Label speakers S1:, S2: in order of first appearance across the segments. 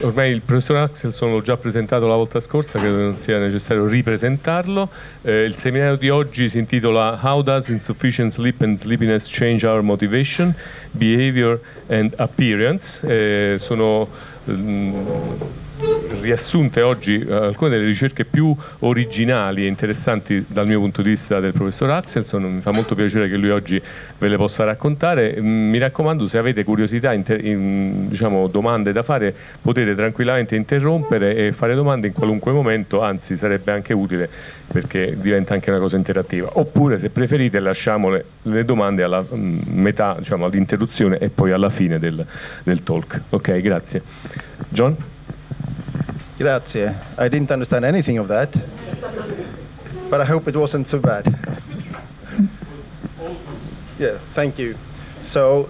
S1: Ormai il professor Axelsson l'ho già presentato la volta scorsa, credo non sia necessario ripresentarlo. Il seminario di oggi si intitola How does insufficient sleep and sleepiness change our motivation, behavior and appearance? Sono riassunte oggi alcune delle ricerche più originali e interessanti dal mio punto di vista del professor Axelsson. Mi fa molto piacere che lui oggi ve le possa raccontare. Mi raccomando, se avete curiosità, diciamo, domande da fare, potete tranquillamente interrompere e fare domande in qualunque momento, anzi sarebbe anche utile perché diventa anche una cosa interattiva. Oppure, se preferite, lasciamo le domande alla metà, diciamo, all'interruzione e poi alla fine del talk. Ok, grazie. John?
S2: Grazie. I didn't understand anything of that, but I hope it wasn't so bad. Yeah, thank you. So,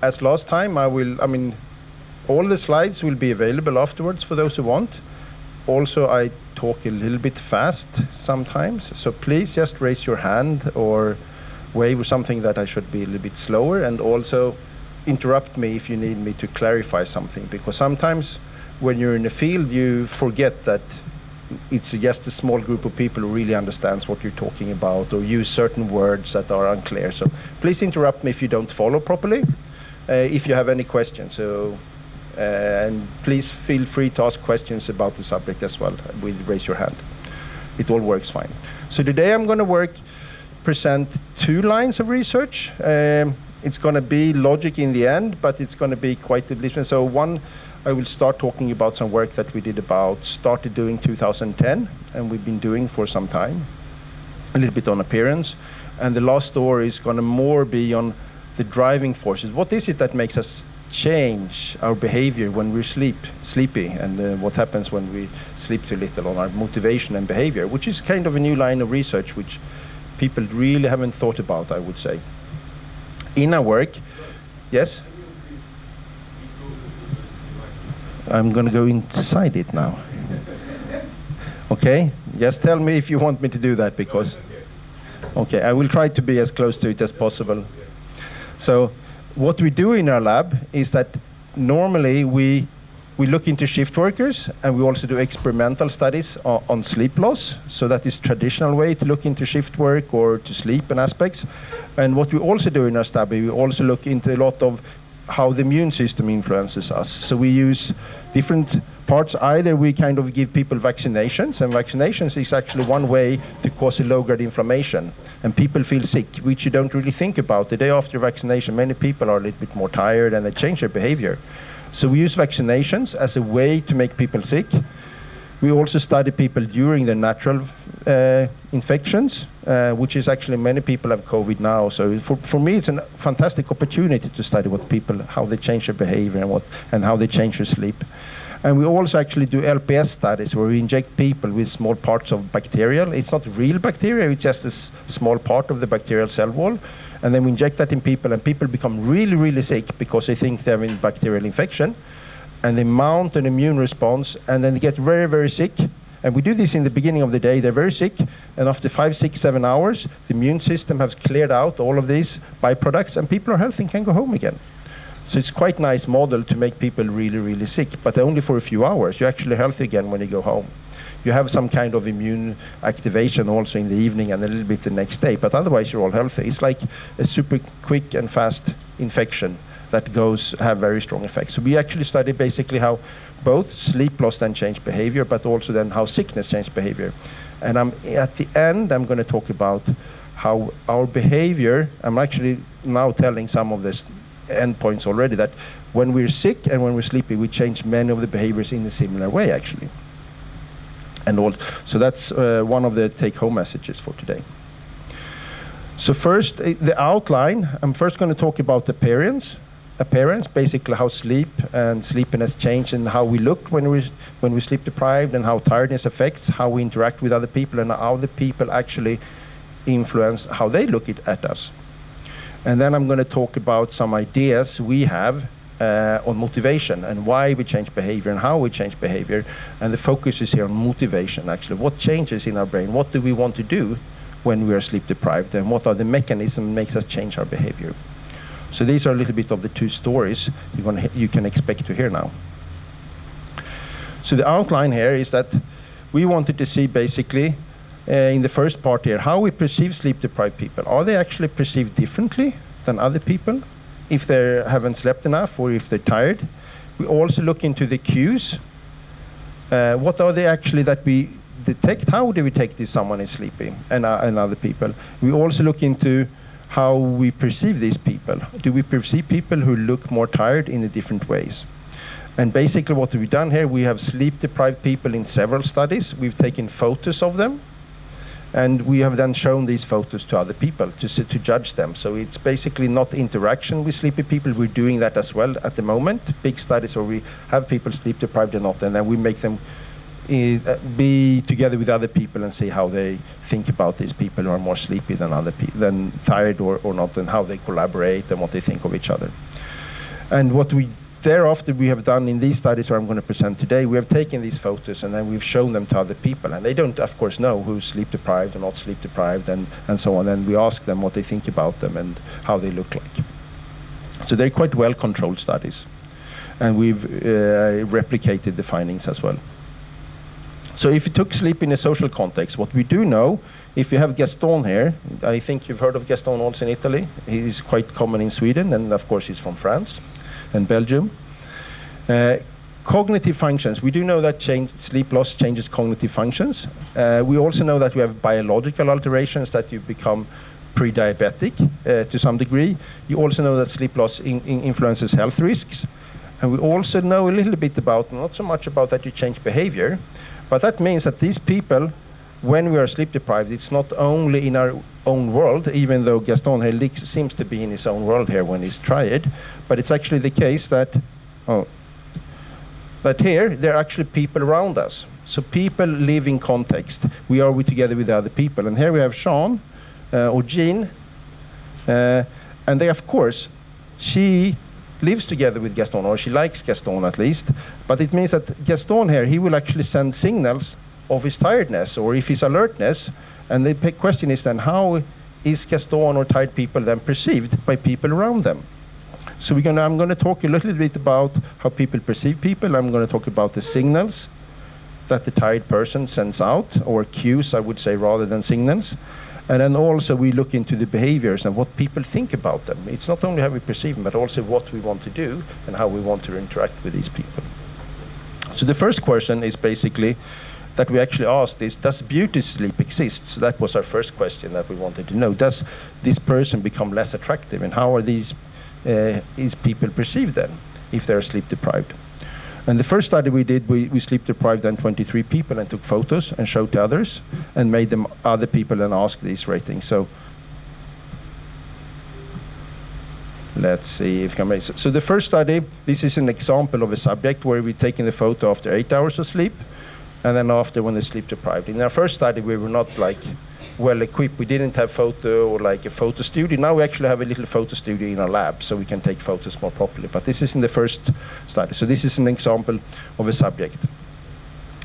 S2: as last time, all the slides will be available afterwards for those who want. Also, I talk a little bit fast sometimes, so please just raise your hand or wave or something that I should be a little bit slower, and also interrupt me if you need me to clarify something, because sometimes when you're in the field, you forget that it's just a small group of people who really understands what you're talking about or use certain words that are unclear. So please interrupt me if you don't follow properly, if you have any questions. So, and please feel free to ask questions about the subject as well. Raise your hand. It all works fine. So today I'm going to present 2 lines of research. It's going to be logic in the end, but it's going to be quite different. So one, I will start talking about some work that we started doing 2010, and we've been doing for some time, a little bit on appearance. And the last story is going to more be on the driving forces. What is it that makes us change our behavior when we're sleepy, and what happens when we sleep too little, on our motivation and behavior, which is kind of a new line of research which people really haven't thought about, I would say. In our work, yes? I'm going to go inside it now. Okay, just tell me if you want me to do that, because okay, I will try to be as close to it as possible. So what we do in our lab is that normally we look into shift workers, and we also do experimental studies on sleep loss. So that is traditional way to look into shift work or to sleep and aspects. And what we also do in our study, we also look into a lot of how the immune system influences us. So we use different parts. Either we kind of give people vaccinations, and vaccinations is actually one way to cause a low-grade inflammation. And people feel sick, which you don't really think about. The day after vaccination, many people are a little bit more tired and they change their behavior. So we use vaccinations as a way to make people sick. We also study people during the natural infections, which is actually many people have COVID now. So for me, it's a fantastic opportunity to study what people, how they change their behavior and how they change their sleep. And we also actually do LPS studies where we inject people with small parts of bacterial. It's not real bacteria, it's just a small part of the bacterial cell wall. And then we inject that in people, and people become really, really sick because they think they have a bacterial infection. And they mount an immune response, and then they get very, very sick. And we do this in the beginning of the day. They're very sick, and after 5, 6, 7 hours, the immune system has cleared out all of these byproducts, and people are healthy and can go home again. So it's quite nice model to make people really, really sick, but only for a few hours. You're actually healthy again when you go home. You have some kind of immune activation also in the evening and a little bit the next day, but otherwise you're all healthy. It's like a super quick and fast infection that have very strong effects. So we actually study basically how both sleep loss then change behavior, but also then how sickness change behavior. And at the end, I'm going to talk about how our behavior, I'm actually now telling some of this endpoints already, that when we're sick and when we're sleepy, we change many of the behaviors in a similar way, actually. So that's one of the take-home messages for today. So first, the outline. I'm first going to talk about appearance, basically how sleep and sleepiness change and how we look when we're sleep deprived, and how tiredness affects how we interact with other people, and how the people actually influence how they look at us. And then I'm going to talk about some ideas we have on motivation and why we change behavior and how we change behavior. And the focus is here on motivation, actually. What changes in our brain? What do we want to do when we are sleep deprived? And what are the mechanisms that makes us change our behavior? So these are a little bit of the 2 stories you can expect to hear now. So the outline here is that we wanted to see basically in the first part here how we perceive sleep-deprived people. Are they actually perceived differently than other people if they haven't slept enough or if they're tired? We also look into the cues. What are they actually that we detect? How do we detect if someone is sleeping and other people? We also look into how we perceive these people. Do we perceive people who look more tired in different ways? And basically what we've done here, we have sleep-deprived people in several studies. We've taken photos of them, and we have then shown these photos to other people to judge them. So it's basically not interaction with sleepy people. We're doing that as well at the moment. Big studies where we have people sleep-deprived or not, and then we make them be together with other people and see how they think about these people who are more sleepy than other people, than tired or not, and how they collaborate and what they think of each other. And what we thereafter we have done in these studies where I'm going to present today, we have taken these photos and then we've shown them to other people, and they don't of course know who's sleep deprived or not sleep deprived and so on, and we ask them what they think about them and how they look like. So they're quite well controlled studies, and we've replicated the findings as well. So if you took sleep in a social context, what we do know, if you have Gaston here, I think you've heard of Gaston also in Italy. He's quite common in Sweden, and of course he's from France and Belgium. Cognitive functions, we do know that sleep loss changes cognitive functions. We also know that we have biological alterations, that you become pre-diabetic to some degree. You also know that sleep loss influences health risks. And we also know a little bit about, not so much about that you change behavior, but that means that these people, when we are sleep deprived, it's not only in our own world, even though Gaston here seems to be in his own world here when he's tired, but it's actually the case that, but here, there are actually people around us. So people live in context. We are together with other people. And here we have Sean, or Jean, and they, of course, she lives together with Gaston, or she likes Gaston at least, but it means that Gaston here, he will actually send signals of his tiredness or if his alertness, and the question is then, how is Gaston or tired people then perceived by people around them? So I'm going to talk a little bit about how people perceive people. I'm going to talk about the signals that the tired person sends out, or cues I would say rather than signals. And then also we look into the behaviors and what people think about them. It's not only how we perceive them, but also what we want to do and how we want to interact with these people. So the first question is basically that we actually asked is, does beauty sleep exist? So that was our first question that we wanted to know. Does this person become less attractive, and how are these is people perceived then if they're sleep deprived? And the first study we did, we sleep deprived then 23 people and took photos and showed to others and made them other people and asked these ratings. So let's see if I can make it. So the first study, this is an example of a subject where we've taken the photo after 8 hours of sleep and then after when they're sleep deprived. In our first study, we were not like well equipped. We didn't have photo or like a photo studio. Now we actually have a little photo studio in our lab, so we can take photos more properly. But this is in the first study. So this is an example of a subject.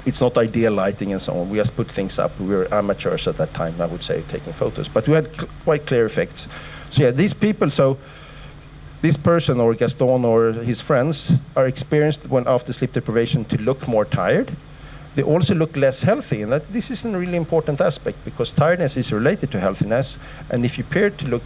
S2: It's not ideal lighting and so on. We just put things up. We were amateurs at that time, I would say, taking photos. But we had quite clear effects. So yeah, these people, so this person or Gaston or his friends are experienced when after sleep deprivation to look more tired. They also look less healthy, and that this is a really important aspect because tiredness is related to healthiness, and if you appear to look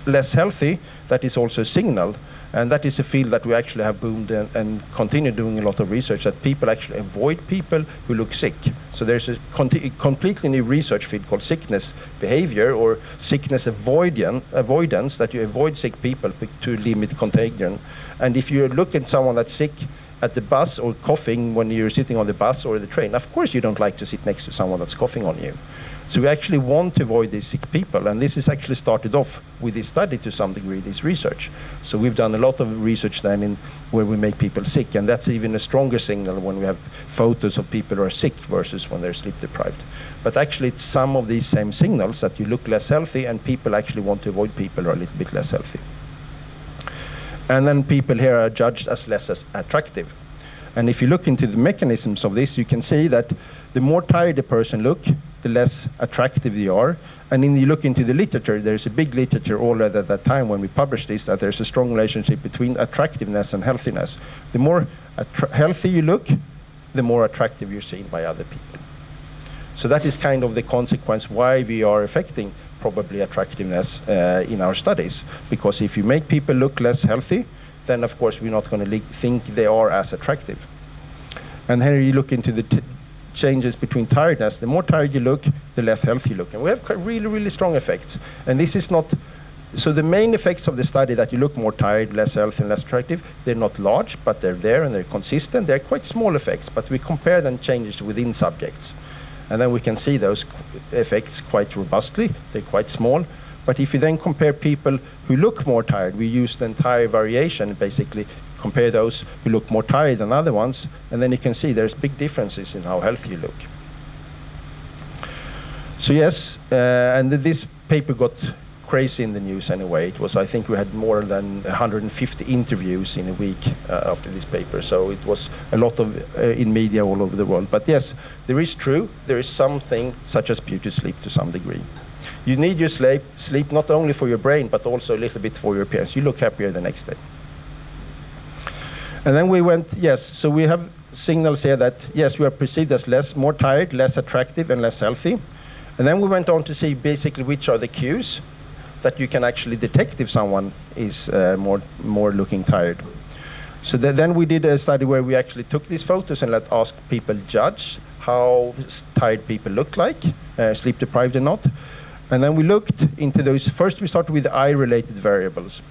S2: less healthy, that is also a signal, and that is a field that we actually have boomed and continue doing a lot of research, that people actually avoid people who look sick. So there's a completely new research field called sickness behavior or sickness avoidance, that you avoid sick people to limit contagion. And if you look at someone that's sick at the bus or coughing when you're sitting on the bus or the train, of course you don't like to sit next to someone that's coughing on you. So we actually want to avoid these sick people, and this is actually started off with this study to some degree, this research. So we've done a lot of research then in where we make people sick, and that's even a stronger signal when we have photos of people who are sick versus when they're sleep deprived. But actually it's some of these same signals that you look less healthy, and people actually want to avoid people who are a little bit less healthy. And then people here are judged as less as attractive. And if you look into the mechanisms of this, you can see that the more tired the person look, the less attractive they are. And then you look into the literature, there's a big literature already at that time when we published this, that there's a strong relationship between attractiveness and healthiness. The more healthy you look, the more attractive you're seen by other people. So that is kind of the consequence why we are affecting probably attractiveness in our studies. Because if you make people look less healthy, then of course we're not going to think they are as attractive. And here you look into the changes between tiredness. The more tired you look, the less healthy you look. And we have really, really strong effects. And this is not, so the main effects of the study that you look more tired, less healthy, and less attractive, they're not large, but they're there and they're consistent. They're quite small effects, but we compare them changes within subjects. And then we can see those effects quite robustly. They're quite small. But if you then compare people who look more tired, we use the entire variation, basically compare those who look more tired than other ones, and then you can see there's big differences in how healthy you look. So yes, and this paper got crazy in the news anyway. It was, I think we had more than 150 interviews in a week after this paper, so it was a lot of in media all over the world. But yes, there is something such as beauty sleep to some degree. You need your sleep not only for your brain, but also a little bit for your appearance. You look happier the next day. And then we went, yes, so we have signals here that, yes, we are perceived as more tired, less attractive, and less healthy. And then we went on to see basically which are the cues that you can actually detect if someone is more looking tired. So then we did a study where we actually took these photos and asked people judge how tired people look like, sleep deprived or not. And then we looked into those. First, we started with eye-related variables.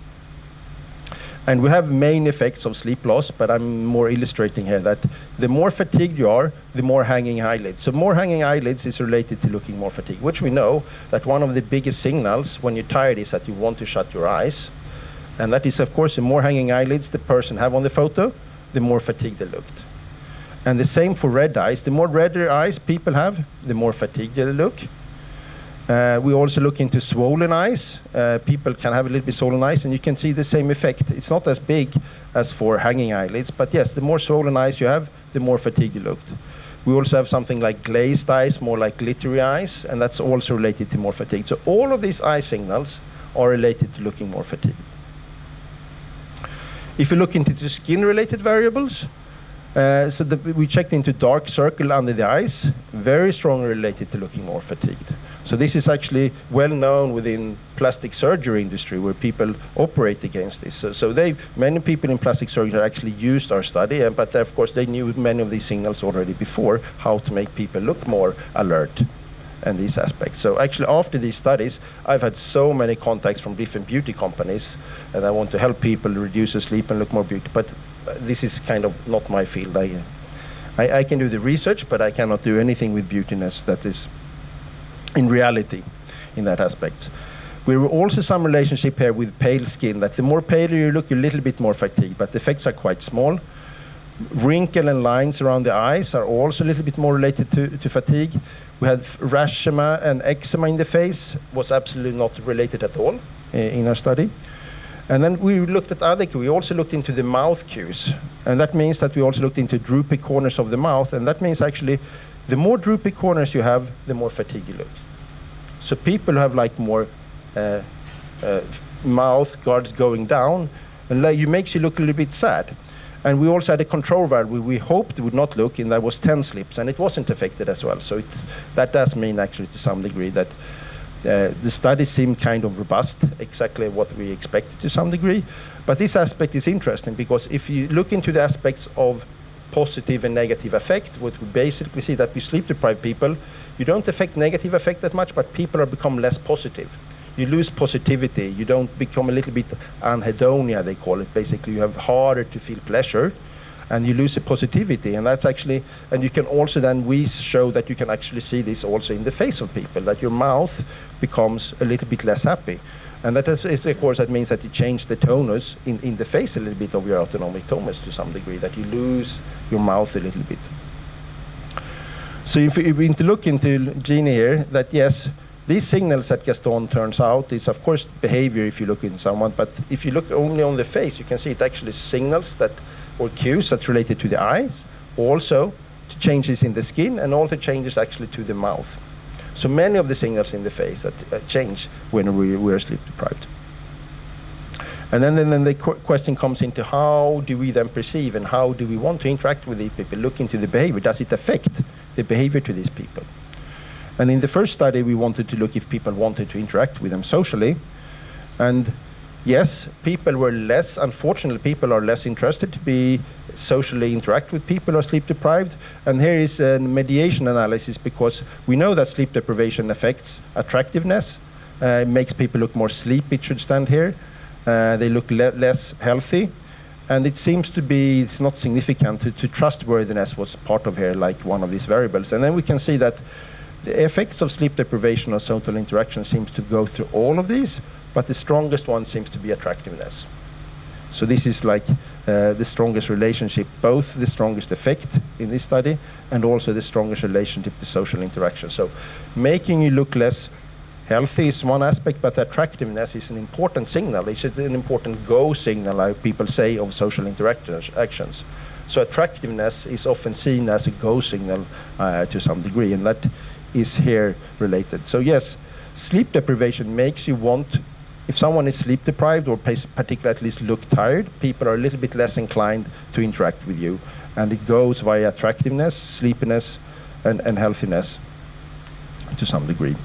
S2: And we have main effects of sleep loss, but I'm more illustrating here that the more fatigued you are, the more hanging eyelids. So more hanging eyelids is related to looking more fatigued, which we know that one of the biggest signals when you're tired is that you want to shut your eyes. And that is, of course, the more hanging eyelids the person have on the photo, the more fatigued they looked. And the same for red eyes. The more redder eyes people have, the more fatigued they look. We also look into swollen eyes. People can have a little bit swollen eyes, and you can see the same effect. It's not as big as for hanging eyelids, but yes, the more swollen eyes you have, the more fatigued you looked. We also have something like glazed eyes, more like glittery eyes, and that's also related to more fatigue. So all of these eye signals are related to looking more fatigued. If you look into the skin-related variables, we checked into dark circle under the eyes, very strongly related to looking more fatigued. So this is actually well known within plastic surgery industry where people operate against this. So many people in plastic surgery actually used our study, but of course they knew many of these signals already before, how to make people look more alert and these aspects. So actually after these studies, I've had so many contacts from different beauty companies, and I want to help people reduce their sleep and look more beautiful. But this is kind of not my field. I can do the research, but I cannot do anything with beautiness that is in reality in that aspect. We were also some relationship here with pale skin, that the more paler you look, you're a little bit more fatigued, but the effects are quite small. Wrinkle and lines around the eyes are also a little bit more related to fatigue. We had rashema and eczema in the face, was absolutely not related at all in our study. And then we looked at other cues. We also looked into the mouth cues. And that means that we also looked into droopy corners of the mouth. And that means actually the more droopy corners you have, the more fatigued you look. So people who have like more mouth guards going down, and makes you look a little bit sad. And we also had a control value we hoped would not look, and that was 10 slips, and it wasn't affected as well. So that does mean actually to some degree that the study seemed kind of robust, exactly what we expected to some degree. But this aspect is interesting because if you look into the aspects of positive and negative effect, what we basically see that we sleep deprived people, you don't affect negative effect that much, but people are become less positive. You lose positivity, you don't become a little bit anhedonia, they call it. Basically, you have harder to feel pleasure, and you lose the positivity. And that's actually, and you can also then, we show that you can actually see this also in the face of people, that your mouth becomes a little bit less happy. And that is, of course, that means that you change the tonus in the face a little bit of your autonomic tonus to some degree, that you lose your mouth a little bit. So if we look into Jeannie here, that yes, these signals that Gaston turns out is of course behavior if you look in someone, but if you look only on the face, you can see it actually signals that, or cues that's related to the eyes, also to changes in the skin, and also changes actually to the mouth. So many of the signals in the face that change when we are sleep deprived. And then the question comes into how do we then perceive and how do we want to interact with these people, look into the behavior. Does it affect the behavior to these people? And in the first study, we wanted to look if people wanted to interact with them socially. And yes, people were less, unfortunately, people are less interested to be socially interact with people who are sleep deprived. And here is a mediation analysis, because we know that sleep deprivation affects attractiveness. It makes people look more sleepy, it should stand here. They look less healthy. And it seems to be, it's not significant to trustworthiness was part of here, like one of these variables. And then we can see that the effects of sleep deprivation or social interaction seems to go through all of these, but the strongest one seems to be attractiveness. So this is like the strongest relationship, both the strongest effect in this study and also the strongest relationship to social interaction. So making you look less healthy is one aspect, but attractiveness is an important signal. It's an important go signal, like people say, of social interactions. So attractiveness is often seen as a go signal to some degree, and that is here related. So yes, sleep deprivation makes you want, if someone is sleep deprived or particularly at least look tired, people are a little bit less inclined to interact with you. And it goes via attractiveness, sleepiness, and healthiness to some degree.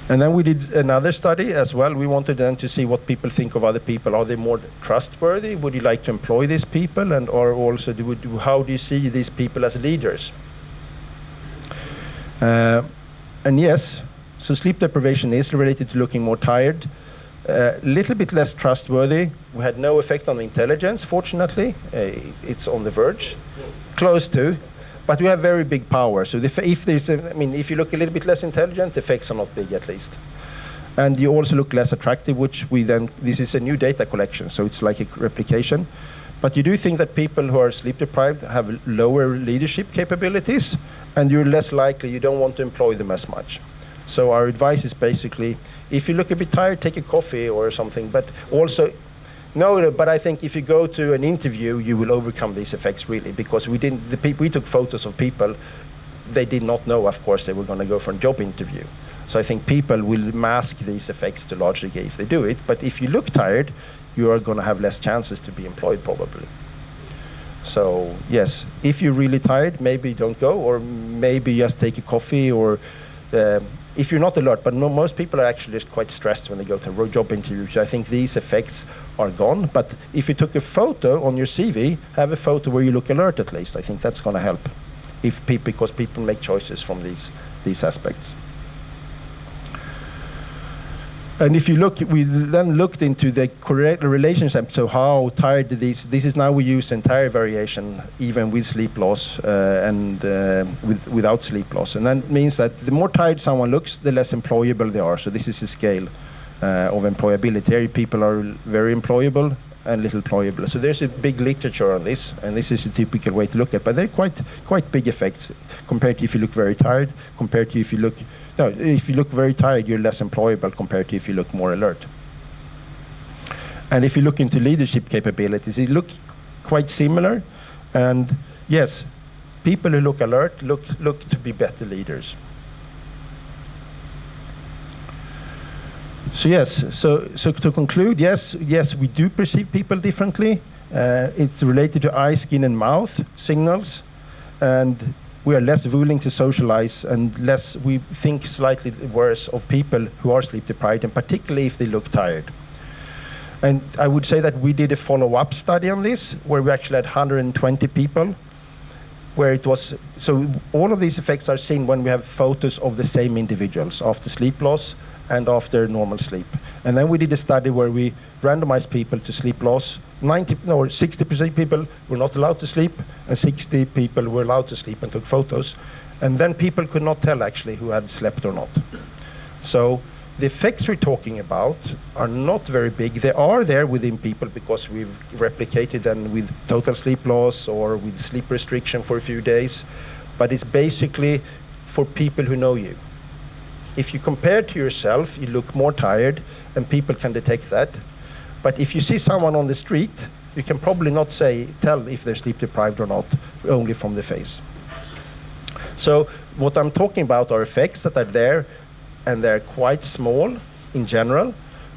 S2: And then we did another study as well. We wanted then to see what people think of other people. Are they more trustworthy? Would you like to employ these people? And or also, how do you see these people as leaders? And yes, so sleep deprivation is related to looking more tired, a little bit less trustworthy. We had no effect on intelligence, fortunately. It's on the verge, close to. But we have very big power. So if there's, if you look a little bit less intelligent, the effects are not big, at least. And you also look less attractive, which we then, this is a new data collection, so it's like a replication. But you do think that people who are sleep deprived have lower leadership capabilities, and you're less likely, you don't want to employ them as much. So our advice is basically, if you look a bit tired, take a coffee or something, but also, no, but I think if you go to an interview, you will overcome these effects really, because we took photos of people, they did not know, of course, they were going to go for a job interview. So I think people will mask these effects to a large degree if they do it, but if you look tired, you are going to have less chances to be employed probably. So yes, if you're really tired, maybe don't go, or maybe just take a coffee, or if you're not alert, but most people are actually just quite stressed when they go to a job interview. So I think these effects are gone. But if you took a photo on your CV, have a photo where you look alert at least. I think that's going to help, because people make choices from these aspects. And if you look, we then looked into the correct relationship. So how tired this is now we use entire variation, even with sleep loss and without sleep loss. And that means that the more tired someone looks, the less employable they are. So this is a scale of employability. Here people are very employable and little employable. So there's a big literature on this, and this is a typical way to look at. But they're quite big effects compared to if you look very tired, compared to if you look. No, if you look very tired, you're less employable compared to if you look more alert. And if you look into leadership capabilities, it look quite similar. And yes, people who look alert look to be better leaders. So yes, so to conclude, yes, we do perceive people differently. It's related to eye, skin, and mouth signals, and we are less willing to socialize, and we think slightly worse of people who are sleep deprived, and particularly if they look tired. And I would say that we did a follow-up study on this, where we actually had 120 people, where it was, so all of these effects are seen when we have photos of the same individuals after sleep loss and after normal sleep. And then we did a study where we randomized people to sleep loss. 60% people were not allowed to sleep, and 60 people were allowed to sleep and took photos. And then people could not tell actually who had slept or not. So the effects we're talking about are not very big. They are there within people because we've replicated them with total sleep loss or with sleep restriction for a few days. But it's basically for people who know you. If you compare to yourself, you look more tired, and people can detect that. But if you see someone on the street, you can probably not tell if they're sleep deprived or not, only from the face. So what I'm talking about are effects that are there, and they're quite small in general,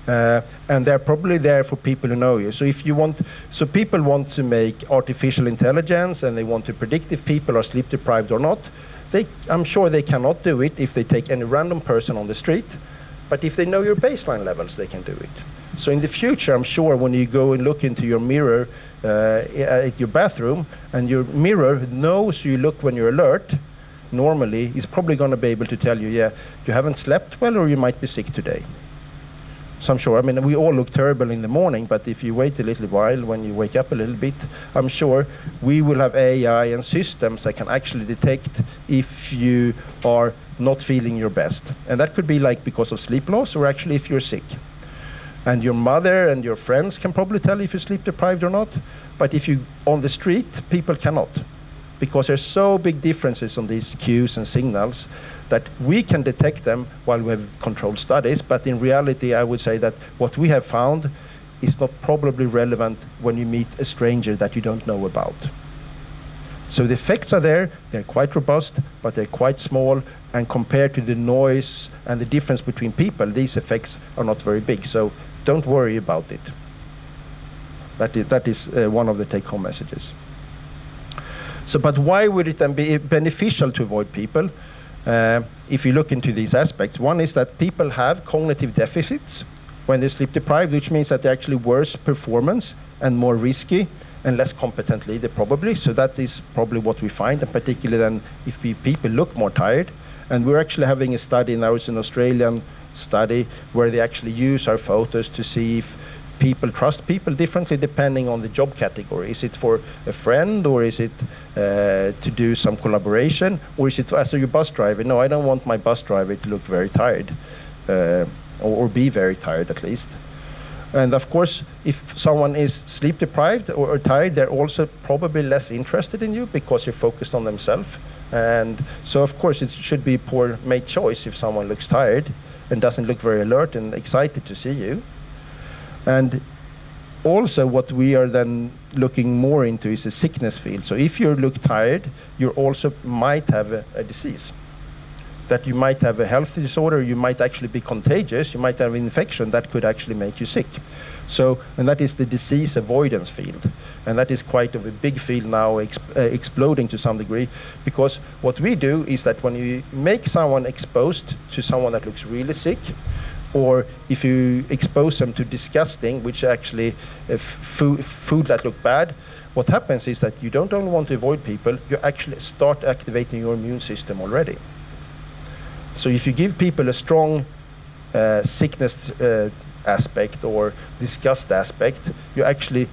S2: and they're probably there for people who know you. So if you want, so people want to make artificial intelligence, and they want to predict if people are sleep deprived or not. I'm sure they cannot do it if they take any random person on the street, but if they know your baseline levels, they can do it. So in the future, I'm sure when you go and look into your mirror at your bathroom, and your mirror knows you look when you're alert, normally it's probably going to be able to tell you, yeah, you haven't slept well, or you might be sick today. So I'm sure, I mean, we all look terrible in the morning, but if you wait a little while, when you wake up a little bit, I'm sure we will have AI and systems that can actually detect if you are not feeling your best. And that could be like because of sleep loss, or actually if you're sick. And your mother and your friends can probably tell if you're sleep deprived or not. But if you on the street, people cannot, because there's so big differences on these cues and signals that we can detect them while we have controlled studies. But in reality, I would say that what we have found is not probably relevant when you meet a stranger that you don't know about. So the effects are there, they're quite robust, but they're quite small, and compared to the noise and the difference between people, these effects are not very big. So don't worry about it. That is one of the take-home messages. So, but why would it then be beneficial to avoid people? If you look into these aspects, one is that people have cognitive deficits when they sleep deprived, which means that they're actually worse performance and more risky and less competent leader probably. So that is probably what we find, and particularly then if people look more tired. And we're actually having a study now, it's an Australian study, where they actually use our photos to see if people trust people differently depending on the job category. Is it for a friend, or is it to do some collaboration, or is it as a bus driver? No, I don't want my bus driver to look very tired, or be very tired at least. And of course, if someone is sleep deprived or tired, they're also probably less interested in you because you're focused on themselves. And so of course it should be a poor made choice if someone looks tired and doesn't look very alert and excited to see you. And also what we are then looking more into is the sickness field. So if you look tired, you also might have a disease. That you might have a health disorder, you might actually be contagious, you might have an infection that could actually make you sick. So, and that is the disease avoidance field. And that is quite of a big field now, exploding to some degree, because what we do is that when you make someone exposed to someone that looks really sick, or if you expose them to disgusting, which actually food that look bad, what happens is that you don't only want to avoid people, you actually start activating your immune system already. So if you give people a strong sickness aspect or disgust aspect, you actually,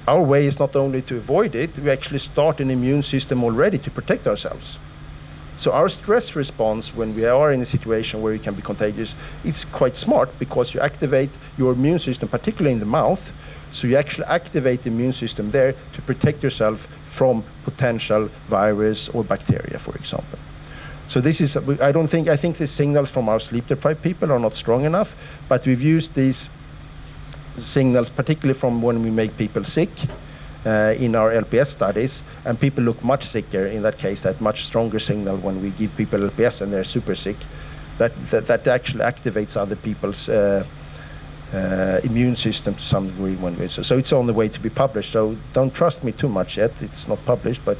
S2: our way is not only to avoid it, we actually start an immune system already to protect ourselves. So our stress response when we are in a situation where you can be contagious, it's quite smart, because you activate your immune system, particularly in the mouth. So you actually activate the immune system there to protect yourself from potential virus or bacteria, for example. So this is, I think the signals from our sleep deprived people are not strong enough, but we've used these signals particularly from when we make people sick in our LPS studies, and people look much sicker in that case, that much stronger signal when we give people LPS and they're super sick, that actually activates other people's immune system to some degree when we, so it's on the way to be published. So don't trust me too much yet, it's not published, but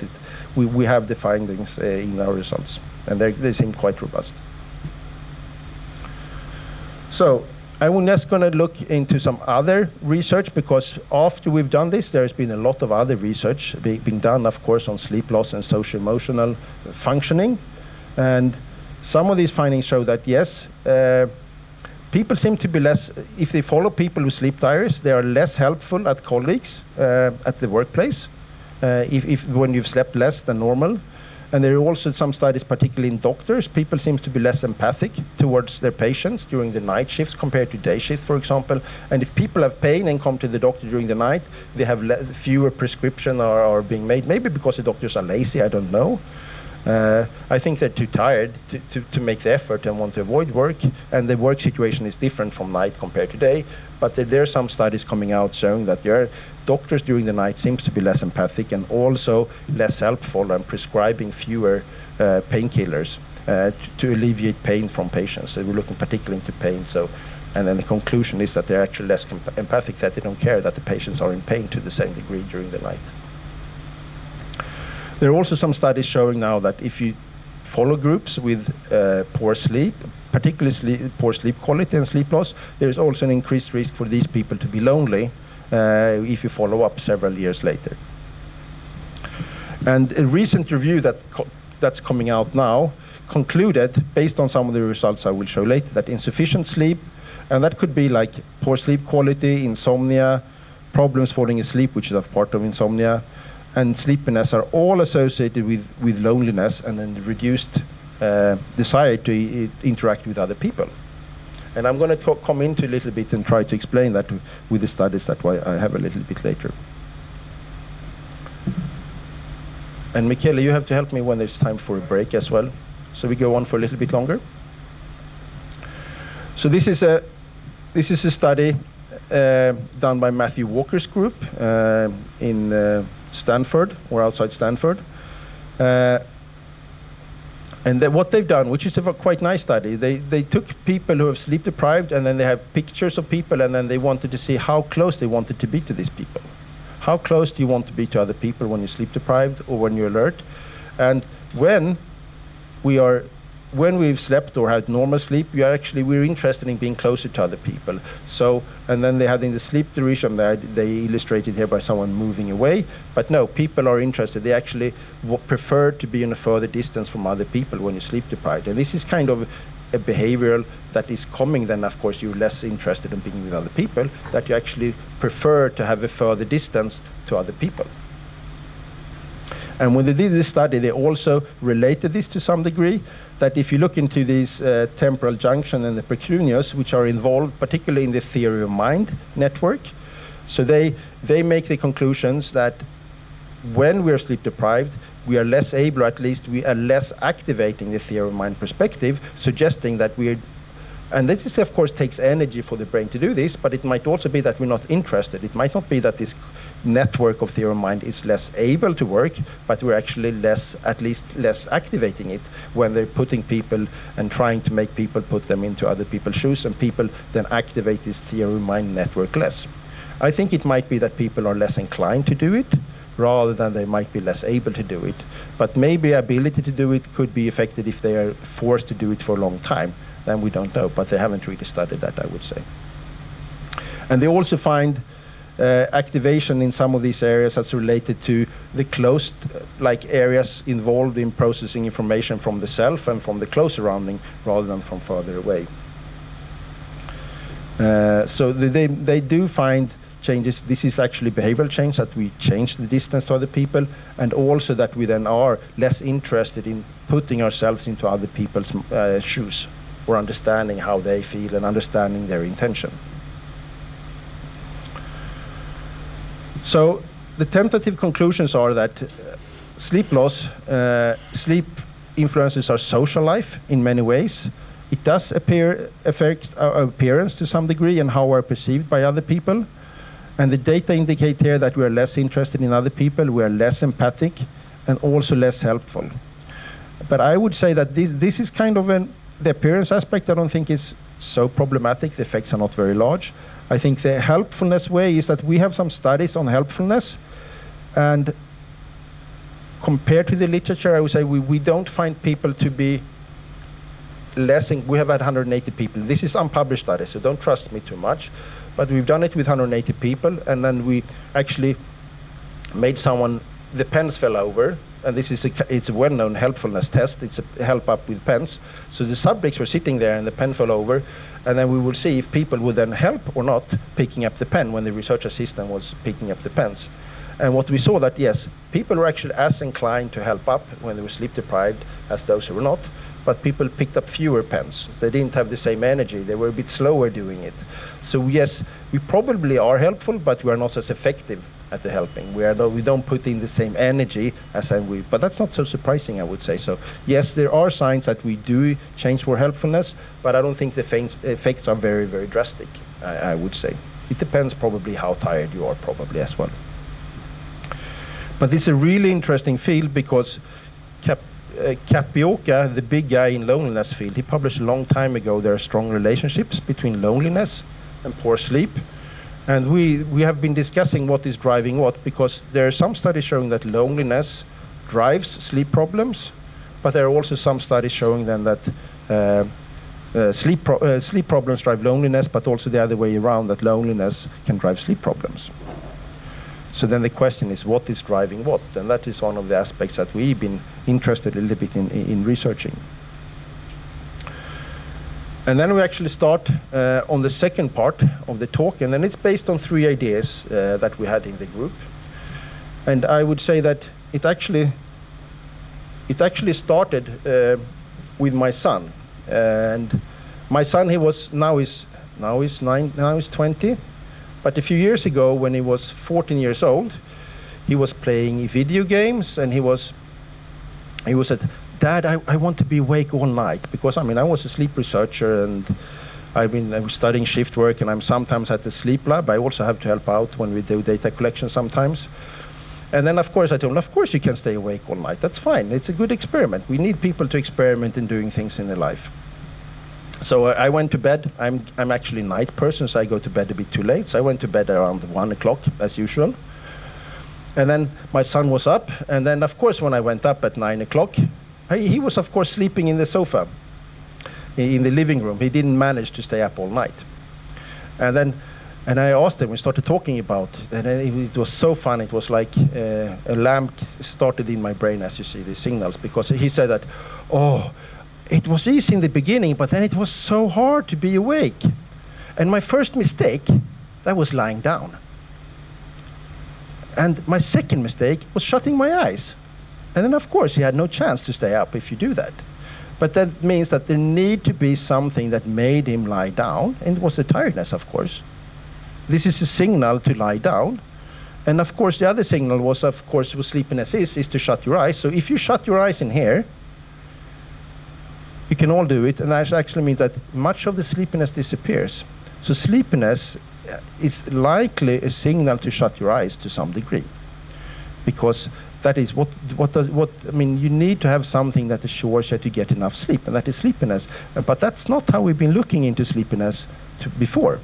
S2: we have the findings in our results, and they seem quite robust. So I'm just going to look into some other research, because after we've done this, there's been a lot of other research being done, of course, on sleep loss and social emotional functioning. And some of these findings show that yes, people seem to be less, if they follow people with sleep diaries, they are less helpful at colleagues at the workplace when you've slept less than normal. And there are also some studies, particularly in doctors, people seem to be less empathic towards their patients during the night shifts compared to day shifts, for example. And if people have pain and come to the doctor during the night, they have fewer prescriptions are being made, maybe because the doctors are lazy, I don't know. I think they're too tired to make the effort and want to avoid work, and the work situation is different from night compared to day. But there are some studies coming out showing that there are doctors during the night seems to be less empathic and also less helpful and prescribing fewer painkillers to alleviate pain from patients. So we're looking particularly into pain. So And then the conclusion is that they're actually less empathic, that they don't care that the patients are in pain to the same degree during the night. There are also some studies showing now that if you follow groups with poor sleep, particularly poor sleep quality and sleep loss, there is also an increased risk for these people to be lonely if you follow up several years later. And a recent review that's coming out now concluded, based on some of the results I will show later, that insufficient sleep, and that could be like poor sleep quality, insomnia, problems falling asleep, which is a part of insomnia, and sleepiness are all associated with loneliness and then reduced desire to interact with other people. And I'm going to come into a little bit and try to explain that with the studies. That's why I have a little bit later. And Michele, you have to help me when there's time for a break as well. So we go on for a little bit longer. So this is a study done by Matthew Walker's group in Stanford, or outside Stanford. And what they've done, which is a quite nice study, they took people who have sleep deprived, and then they have pictures of people, and then they wanted to see how close they wanted to be to these people. How close do you want to be to other people when you're sleep deprived or when you're alert? And when we've slept or had normal sleep, we're interested in being closer to other people. So, and then they had in the sleep duration they illustrated here by someone moving away. But no, people are interested. They actually prefer to be in a further distance from other people when you're sleep deprived. And this is kind of a behavioral that is coming. Then, of course, you're less interested in being with other people, that you actually prefer to have a further distance to other people. And when they did this study, they also related this to some degree, that if you look into these temporal junction and the precuneus, which are involved particularly in the theory of mind network, so they make the conclusions that when we're sleep deprived, we are less able, or at least we are less activating the theory of mind perspective, suggesting that and this is, of course, takes energy for the brain to do this, but it might also be that we're not interested. It might not be that this network of theory of mind is less able to work, but we're actually at least less activating it when they're putting people and trying to make people put them into other people's shoes, and people then activate this theory of mind network less. I think it might be that people are less inclined to do it, rather than they might be less able to do it. But maybe ability to do it could be affected if they are forced to do it for a long time. Then we don't know, but they haven't really studied that, I would say. And they also find activation in some of these areas that's related to the closed areas involved in processing information from the self and from the close surrounding rather than from further away. So they do find changes. This is actually behavioral change, that we change the distance to other people, and also that we then are less interested in putting ourselves into other people's shoes, or understanding how they feel and understanding their intention. So the tentative conclusions are that sleep loss, sleep influences our social life in many ways. It does affect our appearance to some degree and how we're perceived by other people. And the data indicate here that we are less interested in other people, we are less empathic, and also less helpful. But I would say that this is kind of the appearance aspect I don't think is so problematic. The effects are not very large. I think the helpfulness way is that we have some studies on helpfulness, and compared to the literature, I would say we don't find people to be less. We have had 180 people. This is unpublished study, so don't trust me too much. But we've done it with 180 people, and then we actually made the pens fell over, and it's a well-known helpfulness test. It's a help up with pens. So the subjects were sitting there, and the pen fell over, and then we will see if people would then help or not picking up the pen when the research assistant was picking up the pens. And what we saw that, yes, people were actually as inclined to help up when they were sleep deprived as those who were not, but people picked up fewer pens. They didn't have the same energy. They were a bit slower doing it. So yes, we probably are helpful, but we are not as effective at the helping. We don't put in the same energy as but that's not so surprising, I would say. So yes, there are signs that we do change for helpfulness, but I don't think the effects are very, very drastic, I would say. It depends probably how tired you are probably as well. But it's a really interesting field because Capioca, the big guy in loneliness field, he published a long time ago there are strong relationships between loneliness and poor sleep. And we have been discussing what is driving what, because there are some studies showing that loneliness drives sleep problems, but there are also some studies showing then that sleep problems drive loneliness, but also the other way around, that loneliness can drive sleep problems. So then the question is, what is driving what? And that is one of the aspects that we've been interested a little bit in researching. And then we actually start on the second part of the talk, and then it's based on 3 ideas that we had in the group. And I would say that it actually started with my son. And my son, now he's 20. But a few years ago, when he was 14 years old, he was playing video games, and he said, "Dad, I want to be awake all night," because I was a sleep researcher, and I was studying shift work, and I'm sometimes at the sleep lab. I also have to help out when we do data collection sometimes. And then, of course, I told him, of course you can stay awake all night. That's fine. It's a good experiment. We need people to experiment in doing things in their life. So I went to bed. I'm actually a night person, so I go to bed a bit too late. So I went to bed around 1 o'clock, as usual. And then my son was up. And then, of course, when I went up at 9 o'clock, he was, of course, sleeping in the sofa in the living room. He didn't manage to stay up all night. And I asked him, we started talking about it, and it was so fun. It was like a lamp started in my brain, as you see, the signals, because he said that, oh, it was easy in the beginning, but then it was so hard to be awake. And my first mistake, that was lying down. And my second mistake was shutting my eyes. And then, of course, he had no chance to stay up if you do that. But that means that there need to be something that made him lie down, and it was the tiredness, of course. This is a signal to lie down. And of course, the other signal was, of course, what sleepiness is to shut your eyes. So if you shut your eyes in here, you can all do it, and that actually means that much of the sleepiness disappears. So sleepiness is likely a signal to shut your eyes to some degree, because that is you need to have something that assures that you get enough sleep, and that is sleepiness. But that's not how we've been looking into sleepiness before.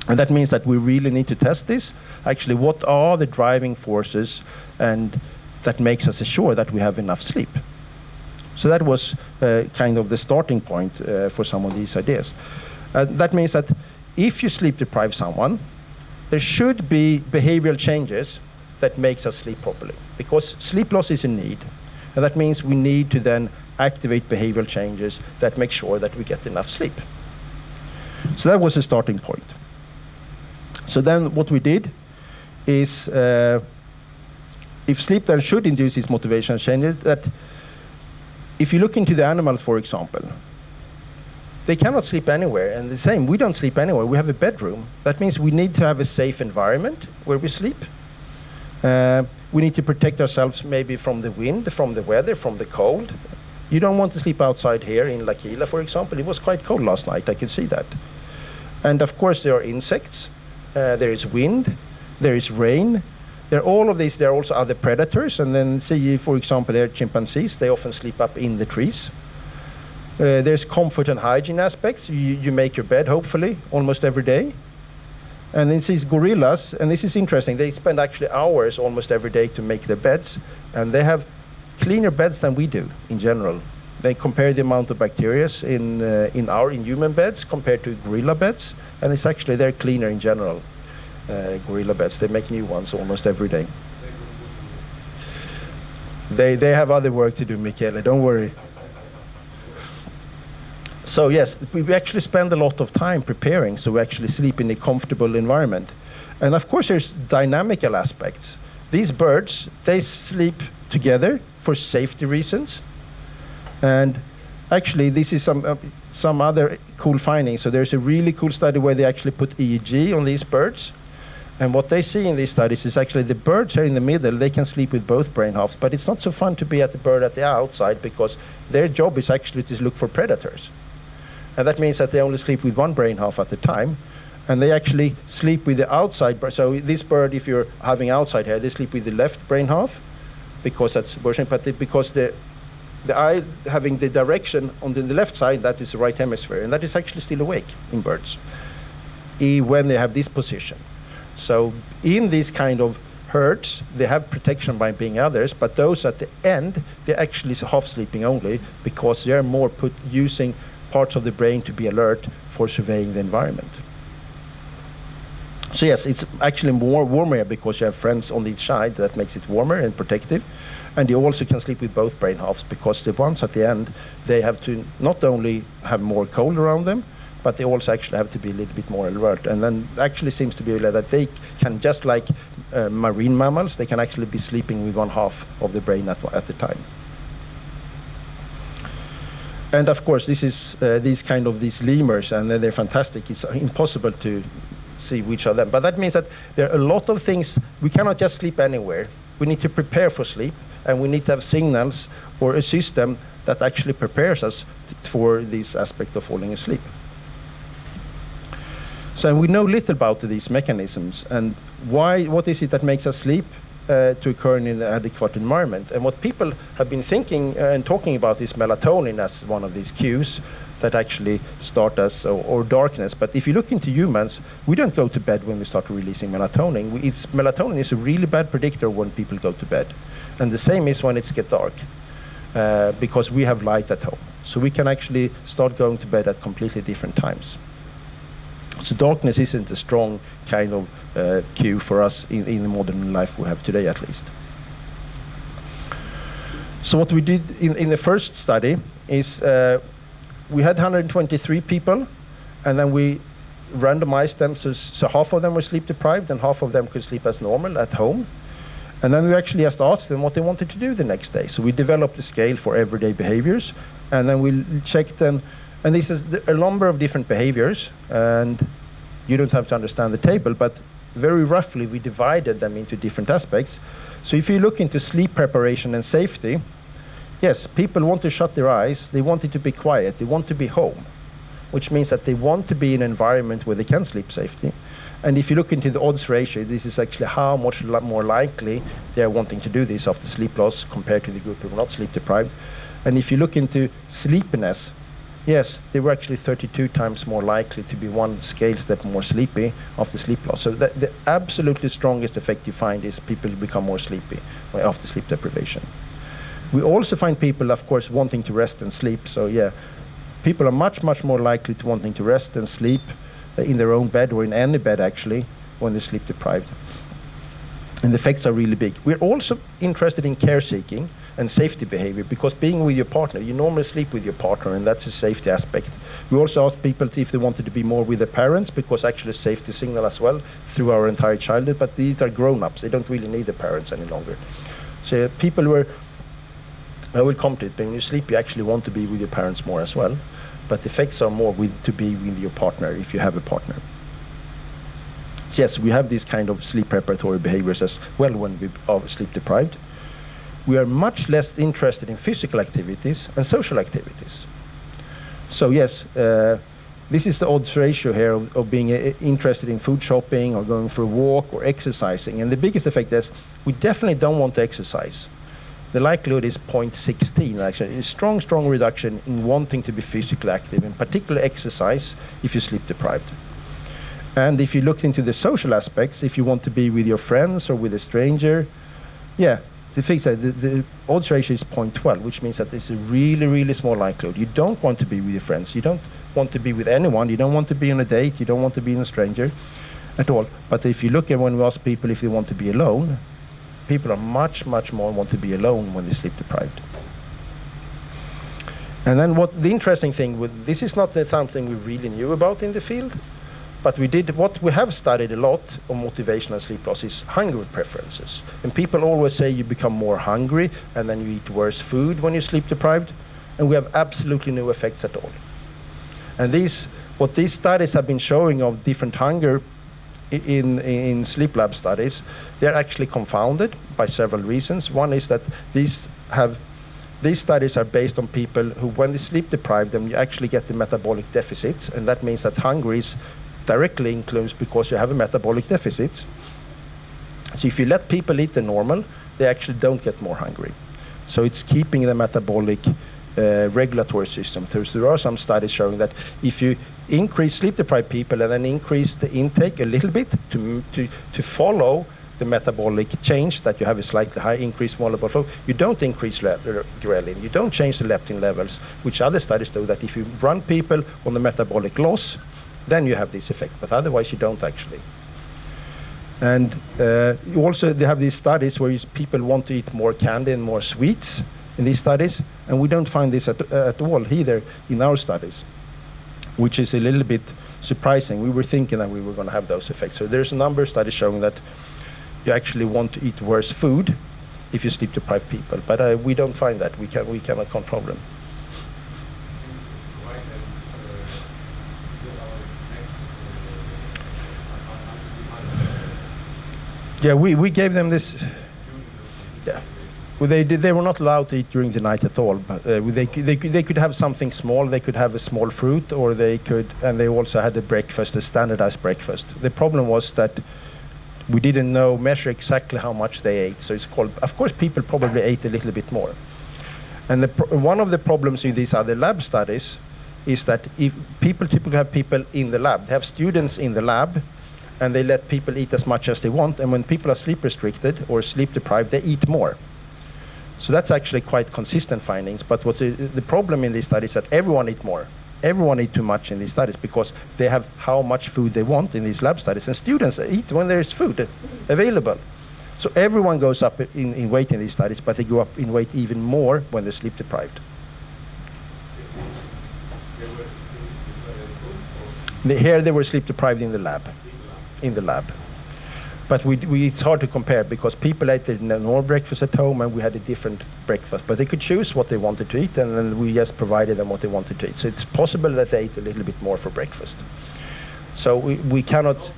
S2: And that means that we really need to test this. Actually, what are the driving forces and that makes us assure that we have enough sleep? So that was kind of the starting point for some of these ideas. That means that if you sleep deprive someone, there should be behavioral changes that makes us sleep properly, because sleep loss is a need. And that means we need to then activate behavioral changes that make sure that we get enough sleep. So that was the starting point. So then what we did is, if sleep then should induce these motivational changes, that if you look into the animals, for example, they cannot sleep anywhere. And the same, we don't sleep anywhere. We have a bedroom. That means we need to have a safe environment where we sleep. We need to protect ourselves maybe from the wind, from the weather, from the cold. You don't want to sleep outside here in L'Aquila, for example. It was quite cold last night, I can see that. And of course there are insects, there is wind, there is rain. There are all of these. There are also other predators. And then see, for example, there are chimpanzees. They often sleep up in the trees. There's comfort and hygiene aspects. You make your bed, hopefully, almost every day. And then these gorillas, and this is interesting, they spend actually hours almost every day to make their beds, and they have cleaner beds than we do in general. They compare the amount of bacteria in human beds compared to gorilla beds, and it's actually they're cleaner in general. Gorilla beds, they make new ones almost every day. They have other work to do, Michele, don't worry. So yes, we actually spend a lot of time preparing, so we actually sleep in a comfortable environment. And of course there's dynamical aspects. These birds, they sleep together for safety reasons. And actually this is some other cool findings. So there's a really cool study where they actually put EEG on these birds. And what they see in these studies is actually the birds are in the middle, they can sleep with both brain halves, but it's not so fun to be at the bird at the outside, because their job is actually to look for predators. And that means that they only sleep with one brain half at a time, and they actually sleep with the outside. So this bird, if you're having outside here, they sleep with the left brain half, because that's version, but because the the eye having the direction on the left side, that is the right hemisphere, and that is actually still awake in birds when they have this position. So in this kind of herds, they have protection by being others, but those at the end, they're actually half sleeping only because they're more using parts of the brain to be alert for surveying the environment. So yes, it's actually more warmer because you have friends on each side. That makes it warmer and protective. And you also can sleep with both brain halves because the ones at the end, they have to not only have more cold around them, but they also actually have to be a little bit more alert. And then actually seems to be that they can, just like marine mammals, they can actually be sleeping with one half of the brain at the time. And of course, this is these lemurs, and they're fantastic. It's impossible to see which of them. But that means that there are a lot of things. We cannot just sleep anywhere. We need to prepare for sleep, and we need to have signals or a system that actually prepares us for this aspect of falling asleep. So we know little about these mechanisms and what is it that makes us sleep to occur in an adequate environment. And what people have been thinking and talking about is melatonin as one of these cues that actually start us, or darkness. But if you look into humans, we don't go to bed when we start releasing melatonin. Melatonin is a really bad predictor when people go to bed. And the same is when it's get dark, because we have light at home. So we can actually start going to bed at completely different times. So darkness isn't a strong kind of cue for us in the modern life we have today, at least. So what we did in the first study is we had 123 people, and then we randomized them, so half of them were sleep deprived and half of them could sleep as normal at home. And then we actually just asked them what they wanted to do the next day. So we developed a scale for everyday behaviors, and then we checked them. And this is a number of different behaviors, and you don't have to understand the table, but very roughly we divided them into different aspects. So if you look into sleep preparation and safety, yes, people want to shut their eyes, they want it to be quiet, they want to be home, which means that they want to be in an environment where they can sleep safely. And if you look into the odds ratio, this is actually how much more likely they are wanting to do this after sleep loss compared to the group who were not sleep deprived. And if you look into sleepiness, yes, they were actually 32 times more likely to be one scale step more sleepy after sleep loss. So the absolutely strongest effect you find is people become more sleepy after sleep deprivation. We also find people, of course, wanting to rest and sleep. So yeah, people are much more likely to wanting to rest and sleep in their own bed, or in any bed actually, when they're sleep deprived. And the effects are really big. We're also interested in care seeking and safety behavior, because being with your partner, you normally sleep with your partner, and that's a safety aspect. We also asked people if they wanted to be more with their parents, because actually safety signal as well through our entire childhood, but these are grown-ups, they don't really need their parents any longer. So people were, I will come to it, but when you sleep you actually want to be with your parents more as well, but the effects are more to be with your partner if you have a partner. Yes, we have these kind of sleep preparatory behaviors as well when we are sleep deprived. We are much less interested in physical activities and social activities. So yes, this is the odds ratio here of being interested in food shopping or going for a walk or exercising. And the biggest effect is we definitely don't want to exercise. The likelihood is 0.16 actually. A strong reduction in wanting to be physically active, in particular exercise if you're sleep deprived. And if you look into the social aspects, if you want to be with your friends or with a stranger, yeah, the odds ratio is 0.12, which means that it's a really small likelihood. You don't want to be with your friends, you don't want to be with anyone, you don't want to be on a date, you don't want to be in a stranger at all. But if you look at when we ask people if they want to be alone, people are much more want to be alone when they're sleep deprived. And then what the interesting thing with this is not something we really knew about in the field, but what we have studied a lot on motivational sleep loss is hunger preferences. And people always say you become more hungry and then you eat worse food when you're sleep deprived, and we have absolutely no effects at all. And what these studies have been showing of different hunger in sleep lab studies, they're actually confounded by several reasons. One is that these studies are based on people who, when they sleep deprived them, you actually get the metabolic deficits, and that means that hunger is directly includes because you have a metabolic deficit. So if you let people eat the normal, they actually don't get more hungry. So it's keeping the metabolic regulatory system. There are some studies showing that if you increase sleep-deprived people and then increase the intake a little bit to follow the metabolic change, that you have a slightly high increased metabolic flow, you don't increase ghrelin, you don't change the leptin levels, which other studies do, that if you run people on the metabolic loss, then you have this effect, but otherwise you don't actually. And also they have these studies where people want to eat more candy and more sweets in these studies, and we don't find this at all either in our studies, which is a little bit surprising. We were thinking that we were going to have those effects. So there's a number of studies showing that you actually want to eat worse food if you sleep deprived people, but we don't find that. We cannot control them. Yeah, we gave them this. Yeah, well, they were not allowed to eat during the night at all. But they could have something small. They could have a small fruit, or they also had a standardized breakfast. The problem was that we didn't measure exactly how much they ate. So of course, people probably ate a little bit more. And one of the problems in these other lab studies is that if people typically have people in the lab, they have students in the lab, and they let people eat as much as they want, and when people are sleep restricted or sleep deprived, they eat more. So that's actually quite consistent findings, but what's the problem in these studies is that everyone eat more. Everyone eat too much in these studies because they have how much food they want in these lab studies, and students eat when there is food available. So everyone goes up in weight in these studies, but they go up in weight even more when they're sleep deprived. Here they were sleep deprived in the lab. But it's hard to compare because people ate their normal breakfast at home and we had a different breakfast. But they could choose what they wanted to eat, and then we just provided them what they wanted to eat. So it's possible that they ate a little bit more for breakfast. So we cannot.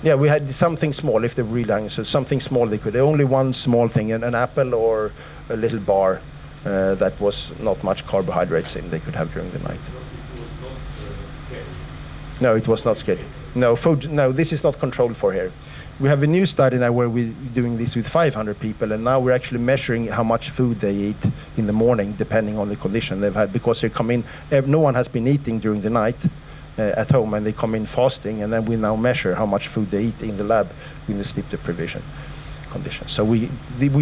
S2: Yeah, we had something small if they were really hungry. So something small they could. Only one small thing, an apple or a little bar that was not much carbohydrates in, they could have during the night. No, it was not scary. No, food. No, this is not controlled for here. We have a new study now where we're doing this with 500 people, and now we're actually measuring how much food they eat in the morning, depending on the condition they've had, because they come in. No one has been eating during the night at home, and they come in fasting, and then we now measure how much food they eat in the lab in the sleep deprivation condition. So we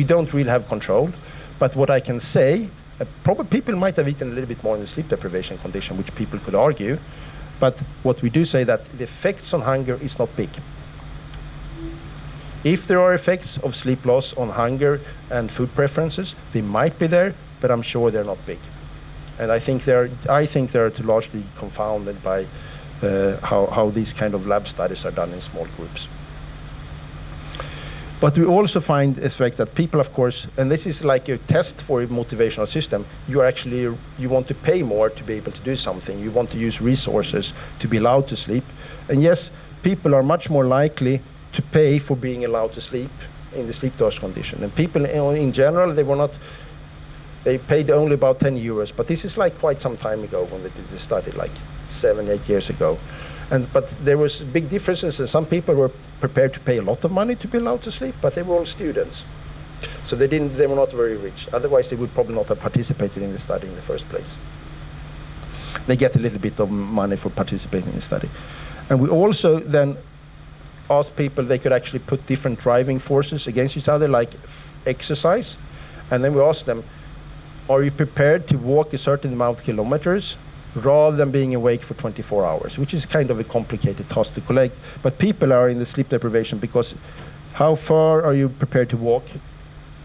S2: don't really have control, but what I can say, probably people might have eaten a little bit more in the sleep deprivation condition, which people could argue. But what we do say that the effects on hunger is not big. If there are effects of sleep loss on hunger and food preferences, they might be there, but I'm sure they're not big. And I think they're largely confounded by how these kind of lab studies are done in small groups. But we also find the fact that people, of course, and this is like a test for a motivational system, you want to pay more to be able to do something. You want to use resources to be allowed to sleep. And yes, people are much more likely to pay for being allowed to sleep in the sleep deprived condition. And people in general, they paid only about 10 euros, but this is like quite some time ago when they did the study, like 7-8 years ago. But there was big differences, and some people were prepared to pay a lot of money to be allowed to sleep, but they were all students. So they were not very rich. Otherwise, they would probably not have participated in the study in the first place. They get a little bit of money for participating in the study. And we also then asked people, they could actually put different driving forces against each other, like exercise. And then we asked them, are you prepared to walk a certain amount of kilometers rather than being awake for 24 hours, which is kind of a complicated task to collect. But people are in the sleep deprivation because how far are you prepared to walk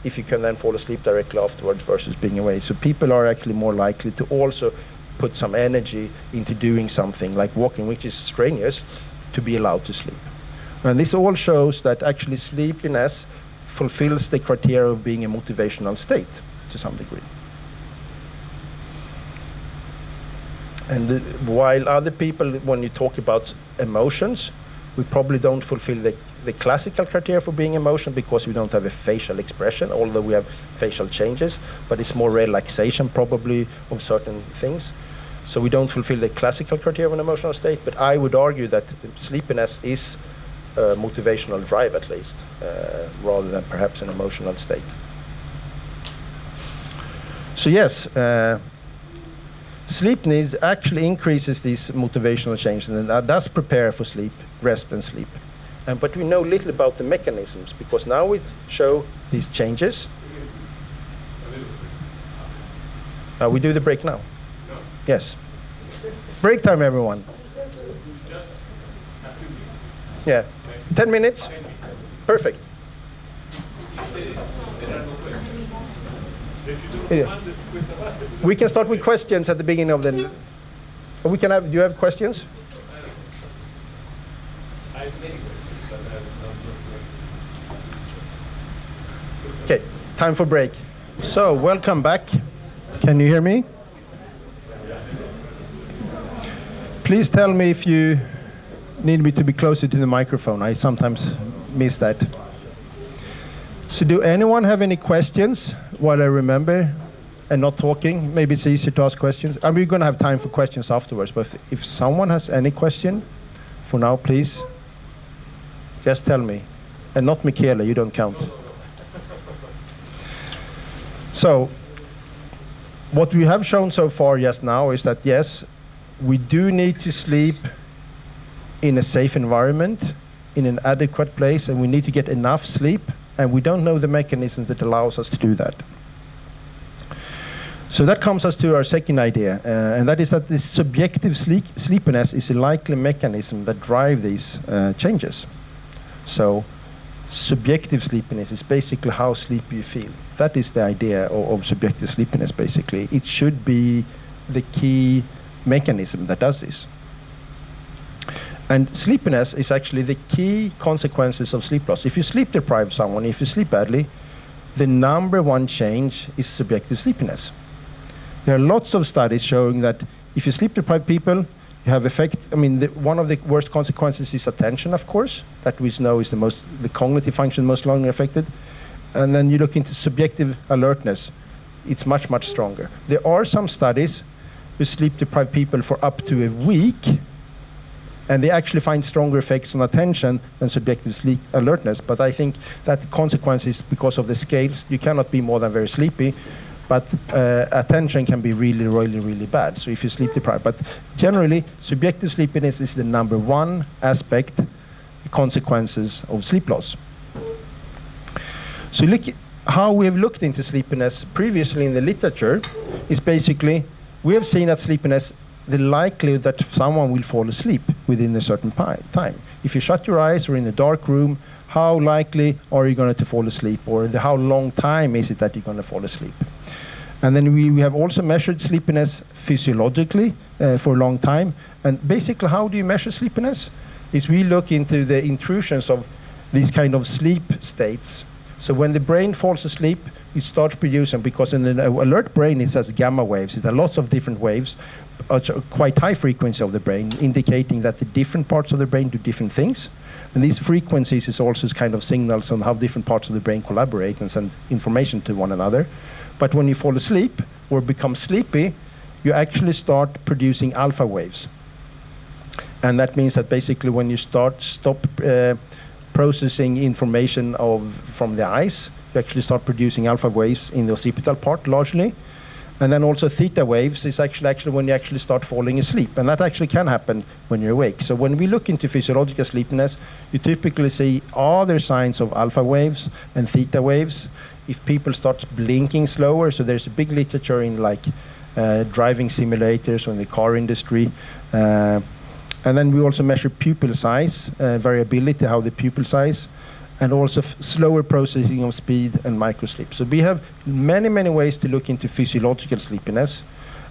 S2: if you can then fall asleep directly afterwards versus being awake? So people are actually more likely to also put some energy into doing something like walking, which is strenuous, to be allowed to sleep. And this all shows that actually sleepiness fulfills the criteria of being a motivational state to some degree. And while other people, when you talk about emotions, we probably don't fulfill the classical criteria for being emotion because we don't have a facial expression, although we have facial changes, but it's more relaxation probably of certain things. So we don't fulfill the classical criteria of an emotional state, but I would argue that sleepiness is a motivational drive at least, rather than perhaps an emotional state. So yes, sleep needs actually increases these motivational changes, and that does prepare for sleep, rest and sleep. But we know little about the mechanisms, because now we show these changes. We do the break now? No. Yes. Break time, everyone. Yeah. 10 minutes? Perfect. Yeah. We can start with questions at the beginning of the... We can have... Do you have questions? I have many questions, but I have not. Okay, time for break. So, welcome back. Can you hear me? Please tell me if you need me to be closer to the microphone. I sometimes miss that. So do anyone have any questions while I remember and not talking? Maybe it's easier to ask questions. And we're going to have time for questions afterwards, but if someone has any question, for now, please, just tell me. And not Michele, you don't count. So, what we have shown so far just now is that, yes, we do need to sleep in a safe environment, in an adequate place, and we need to get enough sleep, and we don't know the mechanisms that allows us to do that. So that comes us to our second idea, and that is that this subjective sleepiness is a likely mechanism that drive these changes. So subjective sleepiness is basically how sleepy you feel. That is the idea of subjective sleepiness, basically. It should be the key mechanism that does this. And sleepiness is actually the key consequences of sleep loss. If you sleep deprive someone, if you sleep badly, the number one change is subjective sleepiness. There are lots of studies showing that if you sleep deprive people, you have effect. I mean, one of the worst consequences is attention, of course. That we know is the cognitive function most strongly affected. And then you look into subjective alertness. It's much, much stronger. There are some studies who sleep deprive people for up to a week, and they actually find stronger effects on attention than subjective sleep alertness. But I think that the consequence is because of the scales. You cannot be more than very sleepy, but attention can be really, really, really bad. So if you sleep deprived. But generally, subjective sleepiness is the number one aspect, consequences of sleep loss. So look how we have looked into sleepiness previously in the literature is basically, we have seen that sleepiness, the likelihood that someone will fall asleep within a certain time. If you shut your eyes or in a dark room, how likely are you going to fall asleep, or how long time is it that you're going to fall asleep? And then we have also measured sleepiness physiologically for a long time. And basically, how do you measure sleepiness? Is we look into the intrusions of these kind of sleep states. So when the brain falls asleep, it starts producing, because in an alert brain it has gamma waves. It has lots of different waves, quite high frequency of the brain, indicating that the different parts of the brain do different things. And these frequencies is also kind of signals on how different parts of the brain collaborate and send information to one another. But when you fall asleep or become sleepy, you actually start producing alpha waves. And that means that basically when you stop processing information from the eyes, you actually start producing alpha waves in the occipital part largely. And then also theta waves is actually when you actually start falling asleep. And that actually can happen when you're awake. So when we look into physiological sleepiness, you typically see other signs of alpha waves and theta waves. If people start blinking slower, so there's a big literature in driving simulators or in the car industry. And then we also measure pupil size, variability, how the pupil size, and also slower processing of speed and microsleep. So we have many, many ways to look into physiological sleepiness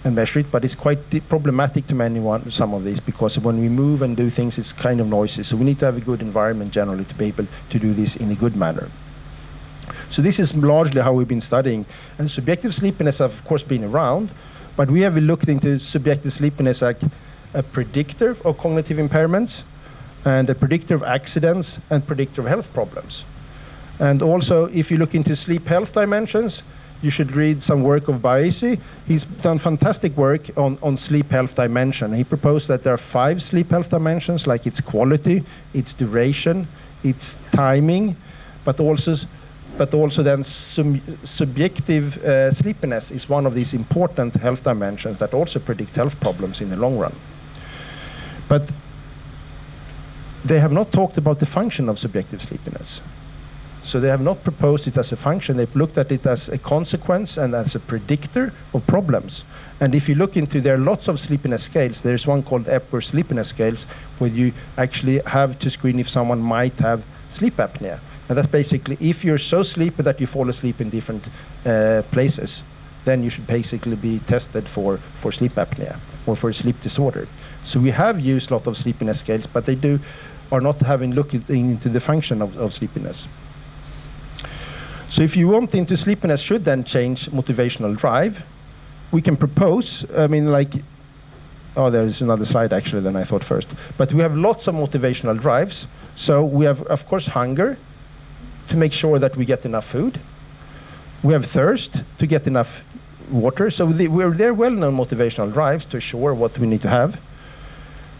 S2: and measure it, but it's quite problematic to some of these, because when we move and do things, it's kind of noisy. So we need to have a good environment generally to be able to do this in a good manner. So this is largely how we've been studying. And subjective sleepiness have, of course, been around, but we have looked into subjective sleepiness like a predictor of cognitive impairments, and a predictor of accidents, and predictor of health problems. And also, if you look into sleep health dimensions, you should read some work of Baisi. He's done fantastic work on sleep health dimension. He proposed that there are 5 sleep health dimensions, like its quality, its duration, its timing, but also but also then subjective sleepiness is one of these important health dimensions that also predict health problems in the long run. But they have not talked about the function of subjective sleepiness. So they have not proposed it as a function. They've looked at it as a consequence and as a predictor of problems. And if you look into, there are lots of sleepiness scales. There's one called Epworth sleepiness scales, where you actually have to screen if someone might have sleep apnea. And that's basically, if you're so sleepy that you fall asleep in different places, then you should basically be tested for sleep apnea or for a sleep disorder. So we have used a lot of sleepiness scales, but they are not having looked into the function of sleepiness. So if you want into sleepiness should then change motivational drive, we can propose, I mean, like, oh, there's another slide actually than I thought first. But we have lots of motivational drives. So we have, of course, hunger, to make sure that we get enough food. We have thirst, to get enough water. So they're well-known motivational drives to assure what we need to have.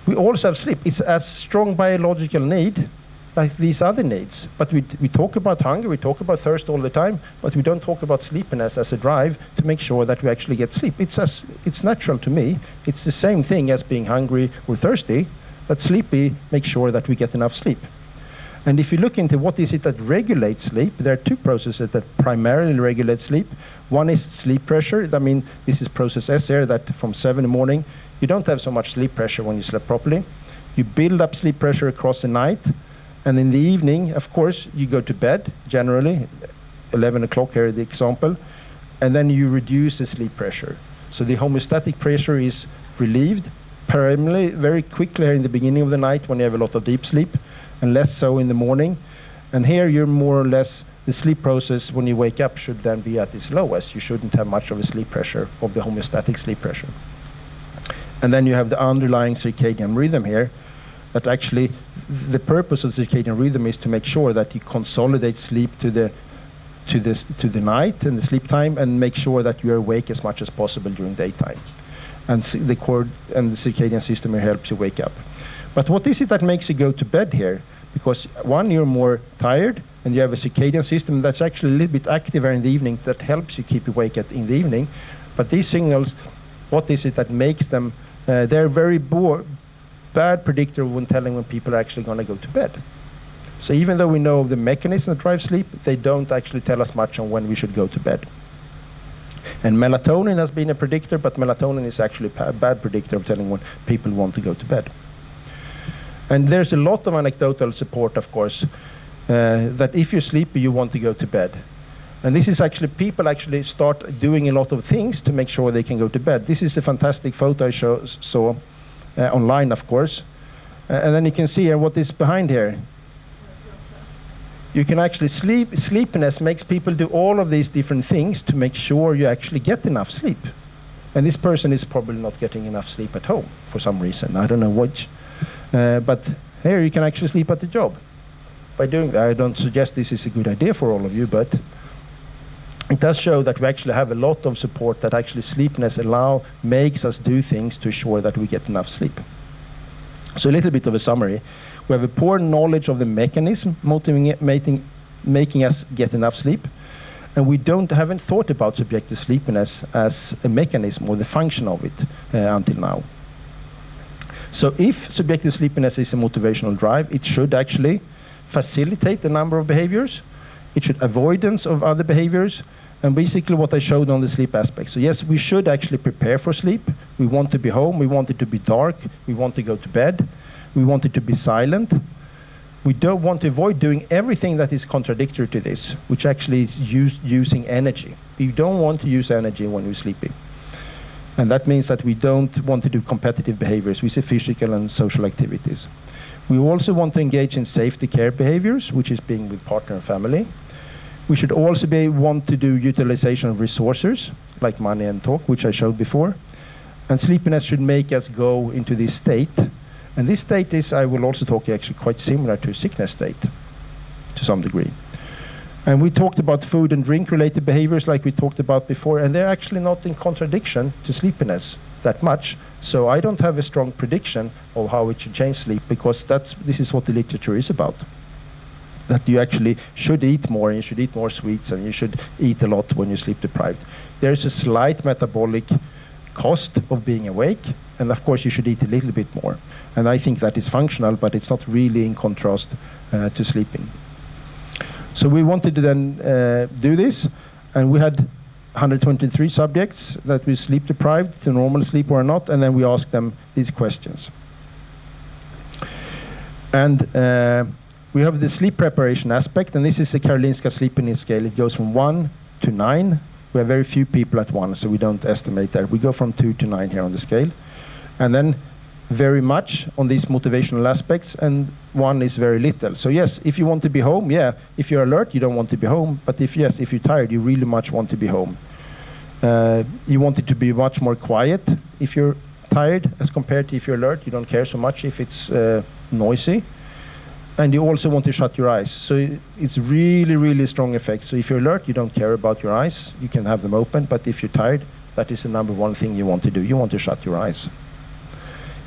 S2: We also have sleep. It's as strong biological need like these other needs. But we talk about hunger, we talk about thirst all the time, but we don't talk about sleepiness as a drive to make sure that we actually get sleep. It's natural to me. It's the same thing as being hungry or thirsty, that sleepy makes sure that we get enough sleep. And if you look into what is it that regulates sleep, there are two processes that primarily regulate sleep. One is sleep pressure. I mean, this is process S here, that from 7 in the morning, you don't have so much sleep pressure when you sleep properly. You build up sleep pressure across the night. And in the evening, of course, you go to bed, generally, 11 o'clock here, the example, and then you reduce the sleep pressure. So the homeostatic pressure is relieved, primarily very quickly here in the beginning of the night when you have a lot of deep sleep, and less so in the morning. And here you're more or less, the sleep process when you wake up should then be at its lowest. You shouldn't have much of a sleep pressure, of the homeostatic sleep pressure. And then you have the underlying circadian rhythm here, that actually the purpose of the circadian rhythm is to make sure that you consolidate sleep to the night and the sleep time, and make sure that you're awake as much as possible during daytime. And the core and the circadian system here helps you wake up. But what is it that makes you go to bed here? Because one, you're more tired, and you have a circadian system that's actually a little bit activer in the evening that helps you keep awake in the evening. But these signals, what is it that makes them, they're very bad predictor when telling when people are actually going to go to bed. So even though we know the mechanism that drives sleep, they don't actually tell us much on when we should go to bed. And melatonin has been a predictor, but melatonin is actually a bad predictor of telling when people want to go to bed. And there's a lot of anecdotal support, of course, that if you're sleepy, you want to go to bed. And this is actually, people actually start doing a lot of things to make sure they can go to bed. This is a fantastic photo I saw online, of course. And then you can see here what is behind here. You can actually sleepiness makes people do all of these different things to make sure you actually get enough sleep. And this person is probably not getting enough sleep at home for some reason. I don't know which. But here you can actually sleep at the job. By doing that, I don't suggest this is a good idea for all of you, but it does show that we actually have a lot of support that actually sleepiness makes us do things to ensure that we get enough sleep. So a little bit of a summary. We have a poor knowledge of the mechanism making us get enough sleep, and we haven't thought about subjective sleepiness as a mechanism or the function of it until now. So if subjective sleepiness is a motivational drive, it should actually facilitate a number of behaviors. It should avoidance of other behaviors, and basically what I showed on the sleep aspect. So yes, we should actually prepare for sleep. We want to be home, we want it to be dark, we want to go to bed, we want it to be silent. We don't want to avoid doing everything that is contradictory to this, which actually is using energy. We don't want to use energy when we're sleeping. And that means that we don't want to do competitive behaviors. We say physical and social activities. We also want to engage in safety care behaviors, which is being with partner and family. We should also want to do utilization of resources, like money and talk, which I showed before. And sleepiness should make us go into this state. And this state is, I will also talk, actually quite similar to a sickness state, to some degree. And we talked about food and drink related behaviors like we talked about before, and they're actually not in contradiction to sleepiness that much. So I don't have a strong prediction of how it should change sleep, because this is what the literature is about. that you actually should eat more, and you should eat more sweets, and you should eat a lot when you're sleep deprived. There's a slight metabolic cost of being awake, and of course you should eat a little bit more. And I think that is functional, but it's not really in contrast to sleeping. So we wanted to then do this, and we had 123 subjects that were sleep deprived to normal sleep or not, and then we asked them these questions. And we have the sleep preparation aspect, and this is the Karolinska sleepiness scale. It goes from 1 to 9. We have very few people at 1, so we don't estimate that. We go from 2 to 9 here on the scale. And then very much on these motivational aspects, and 1 is very little. So yes, if you want to be home, yeah. If you're alert, you don't want to be home. But if you're tired, you really much want to be home. You want it to be much more quiet if you're tired as compared to if you're alert. You don't care so much if it's noisy. And you also want to shut your eyes. So it's really, really strong effect. So if you're alert, you don't care about your eyes. You can have them open. But if you're tired, that is the number one thing you want to do. You want to shut your eyes.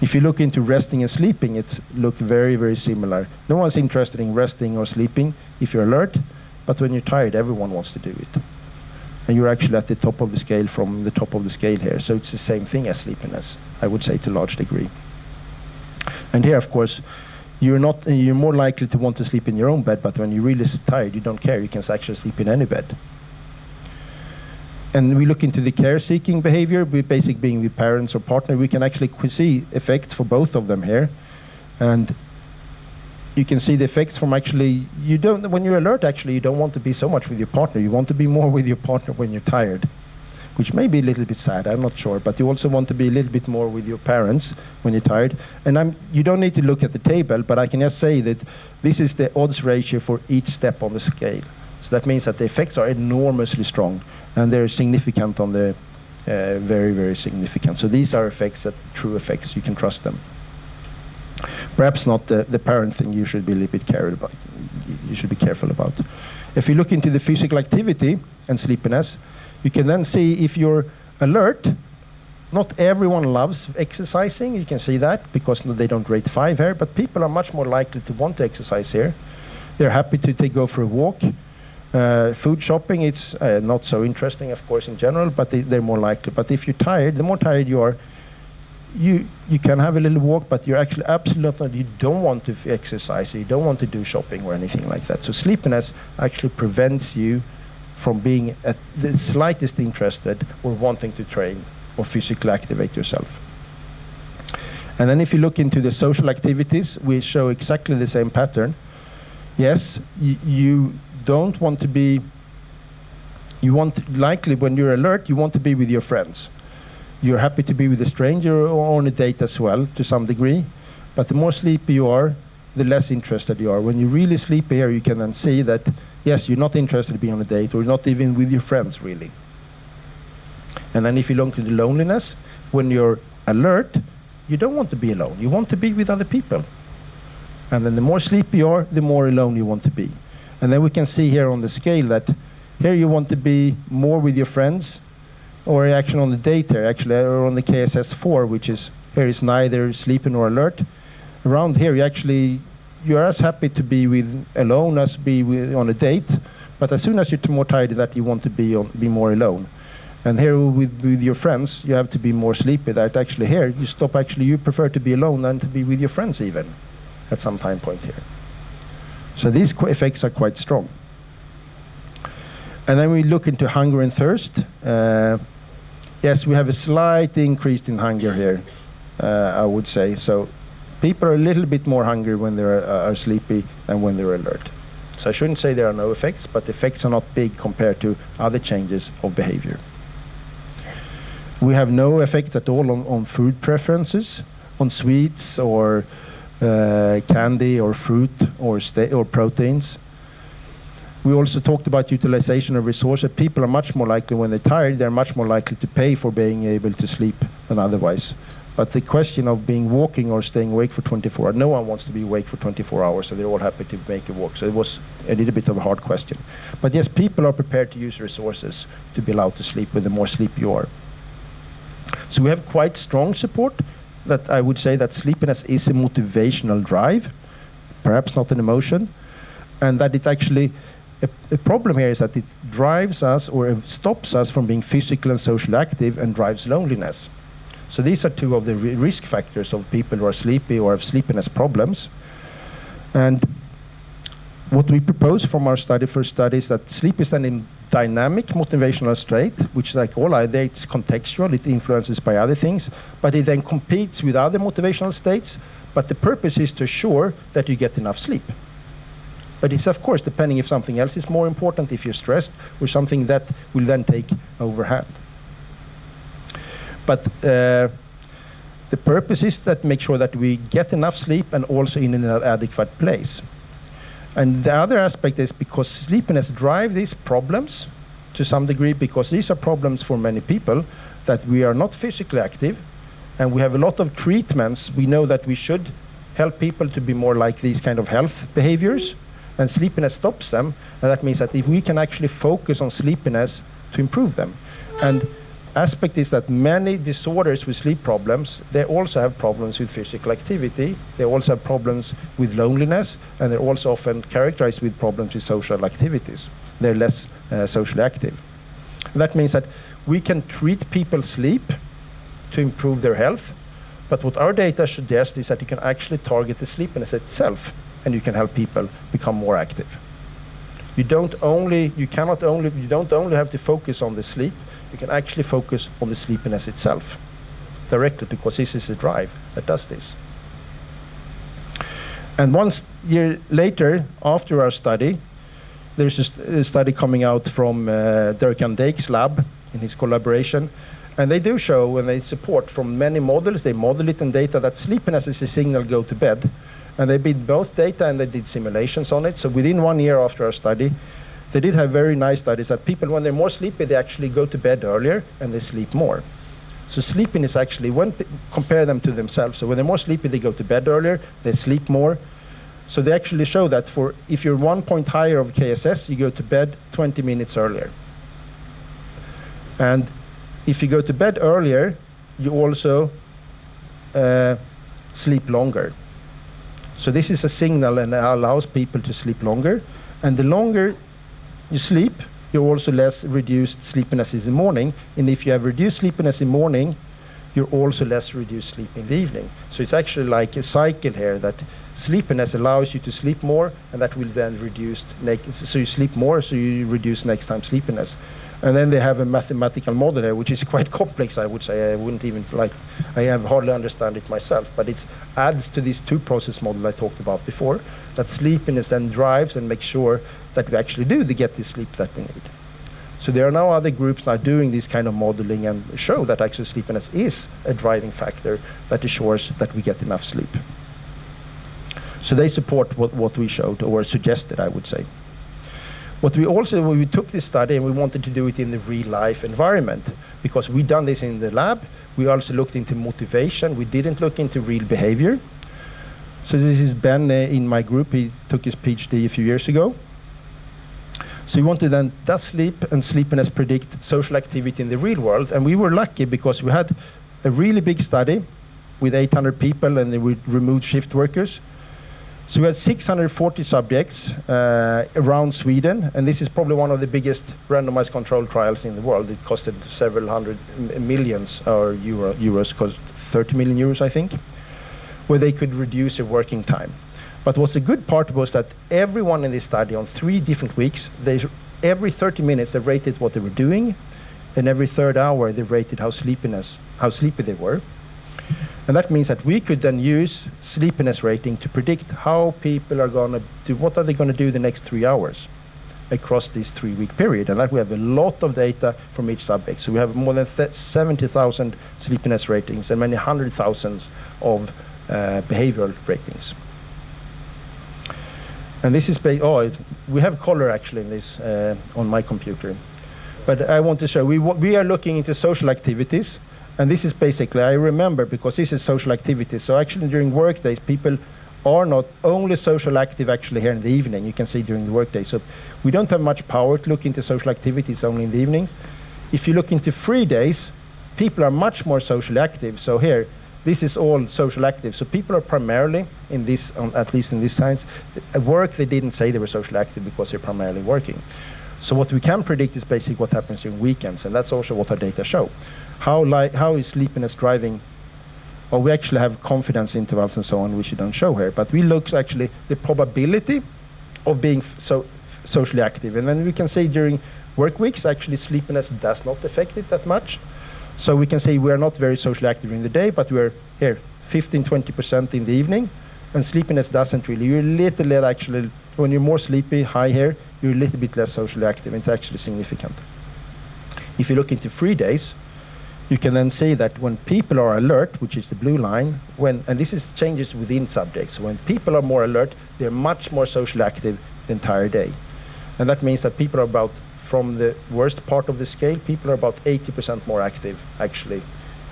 S2: If you look into resting and sleeping, it looks very, very similar. No one's interested in resting or sleeping if you're alert. But when you're tired, everyone wants to do it. And you're actually at the top of the scale from the top of the scale here. So it's the same thing as sleepiness, I would say, to a large degree. And here, of course, you're more likely to want to sleep in your own bed, but when you're really tired, you don't care. You can actually sleep in any bed. And we look into the care-seeking behavior, basically being with parents or partner. We can actually see effects for both of them here. And you can see the effects from actually, when you're alert, actually, you don't want to be so much with your partner. You want to be more with your partner when you're tired, which may be a little bit sad, I'm not sure, but you also want to be a little bit more with your parents when you're tired. And you don't need to look at the table, but I can just say that this is the odds ratio for each step on the scale. So that means that the effects are enormously strong, and they're significant on the, very, very significant. So these are effects, true effects, you can trust them. Perhaps not the parent thing you should be a little bit careful about. If you look into the physical activity and sleepiness, you can then see if you're alert. Not everyone loves exercising, you can see that, because they don't rate 5 here, but people are much more likely to want to exercise here. They're happy to go for a walk. Food shopping, it's not so interesting, of course, in general, but they're more likely. But if you're tired, the more tired you are, you can have a little walk, but you're actually absolutely, you don't want to exercise, you don't want to do shopping or anything like that. So sleepiness actually prevents you from being at the slightest interested or wanting to train or physically activate yourself. And then if you look into the social activities, we show exactly the same pattern. Yes, you don't want to be, likely when you're alert, you want to be with your friends. You're happy to be with a stranger or on a date as well, to some degree. But the more sleepy you are, the less interested you are. When you're really sleepy here, you can then see that, yes, you're not interested to be on a date, or not even with your friends, really. And then if you look into loneliness, when you're alert, you don't want to be alone. You want to be with other people. And then the more sleepy you are, the more alone you want to be. And then we can see here on the scale that here you want to be more with your friends, or actually on the date here, or on the KSS4, which is, here is neither sleeping nor alert. Around here, you're as happy to be alone as be on a date, but as soon as you're more tired of that, you want to be more alone. And here with your friends, you have to be more sleepy. That actually here, you prefer to be alone than to be with your friends even, at some time point here. So these effects are quite strong. And then we look into hunger and thirst. Yes, we have a slight increase in hunger here, I would say. So people are a little bit more hungry when they are sleepy than when they're alert. So I shouldn't say there are no effects, but the effects are not big compared to other changes of behavior. We have no effects at all on food preferences, on sweets or candy or fruit or proteins. We also talked about utilization of resources. People are much more likely, when they're tired, they're much more likely to pay for being able to sleep than otherwise. But the question of walking or staying awake for 24 hours, no one wants to be awake for 24 hours, so they're all happy to make a walk. So it was a little bit of a hard question. But yes, people are prepared to use resources to be allowed to sleep with the more sleep you are. So we have quite strong support that I would say that sleepiness is a motivational drive, perhaps not an emotion. and that it actually, a problem here is that it drives us or stops us from being physical and social active and drives loneliness. So these are two of the risk factors of people who are sleepy or have sleepiness problems. And what we propose from our first study is that sleep is then in dynamic motivational state, which, like all other, it's contextual, it influences by other things, but it then competes with other motivational states, but the purpose is to assure that you get enough sleep. But it's, of course, depending if something else is more important, if you're stressed, or something that will then take overhand. But the purpose is that make sure that we get enough sleep and also in an adequate place. And the other aspect is because sleepiness drives these problems to some degree, because these are problems for many people, that we are not physically active, and we have a lot of treatments. We know that we should help people to be more like these kind of health behaviors, and sleepiness stops them, and that means that if we can actually focus on sleepiness to improve them. And aspect is that many disorders with sleep problems, they also have problems with physical activity, they also have problems with loneliness, and they're also often characterized with problems with social activities. They're less socially active. And that means that we can treat people's sleep to improve their health, but what our data suggests is that you can actually target the sleepiness itself, and you can help people become more active. You don't only have to focus on the sleep, you can actually focus on the sleepiness itself directly, because this is a drive that does this. And 1 year later, after our study, there's a study coming out from Dirk Jan Dijk's lab in his collaboration, and they do show, and they support from many models, they model it in data, that sleepiness is a signal go to bed. And they did both data and they did simulations on it. So within 1 year after our study, they did have very nice studies that people, when they're more sleepy, they actually go to bed earlier and they sleep more. So sleepiness actually, compare them to themselves. So when they're more sleepy, they go to bed earlier, they sleep more. So they actually show that if you're 1 point higher of KSS, you go to bed 20 minutes earlier. And if you go to bed earlier, you also sleep longer. So this is a signal and allows people to sleep longer. And the longer you sleep, you're also less reduced sleepiness in the morning. And if you have reduced sleepiness in the morning, you're also less reduced sleep in the evening. So it's actually like a cycle here, that sleepiness allows you to sleep more, and that will then reduce, so you sleep more, so you reduce next time sleepiness. And then they have a mathematical model here, which is quite complex, I would say. I have hardly understand it myself, but it adds to these two process models I talked about before, that sleepiness then drives and makes sure that we actually do to get the sleep that we need. So there are now other groups now doing this kind of modeling and show that actually sleepiness is a driving factor that assures that we get enough sleep. So they support what we showed, or suggested, I would say. When we took this study and we wanted to do it in the real life environment, because we'd done this in the lab, we also looked into motivation, we didn't look into real behavior. So this is Ben in my group, he took his PhD a few years ago. So we wanted then, does sleep and sleepiness predict social activity in the real world? And we were lucky because we had a really big study with 800 people, and we removed shift workers. So we had 640 subjects around Sweden, and this is probably one of the biggest randomized controlled trials in the world. It costed several hundred millions euros, cost 30 million euros, I think, where they could reduce their working time. But what's a good part was that everyone in this study on 3 different weeks, every 30 minutes they rated what they were doing, and every third hour they rated how sleepy they were. And that means that we could then use sleepiness rating to predict how people are going to do, what are they going to do the next 3 hours across this 3-week period. And that we have a lot of data from each subject. So we have more than 70,000 sleepiness ratings and many hundred thousands of behavioral ratings. And this is we have color actually in this on my computer. But I want to show, we are looking into social activities. And this is basically, I remember, because this is social activities. So actually during work days, people are not only social active actually here in the evening. You can see during the work day. So we don't have much power to look into social activities only in the evening. If you look into free days, people are much more socially active. So here, this is all social active. So people are primarily, in this, at least in this science, at work they didn't say they were socially active because they're primarily working. So what we can predict is basically what happens during weekends, and that's also what our data show. How is sleepiness driving? Well, we actually have confidence intervals and so on, which we don't show here, but we look actually the probability of being socially active, and then we can say during work weeks actually sleepiness does not affect it that much. So we can say we are not very socially active in the day, but we're here 15-20% in the evening, and sleepiness doesn't really. You're a little actually, when you're more sleepy, high here, you're a little bit less socially active. It's actually significant. If you look into 3 days, you can then say that when people are alert, which is the blue line, and this is changes within subjects, when people are more alert, they're much more socially active the entire day. And that means that people are about, from the worst part of the scale, people are about 80% more active, actually,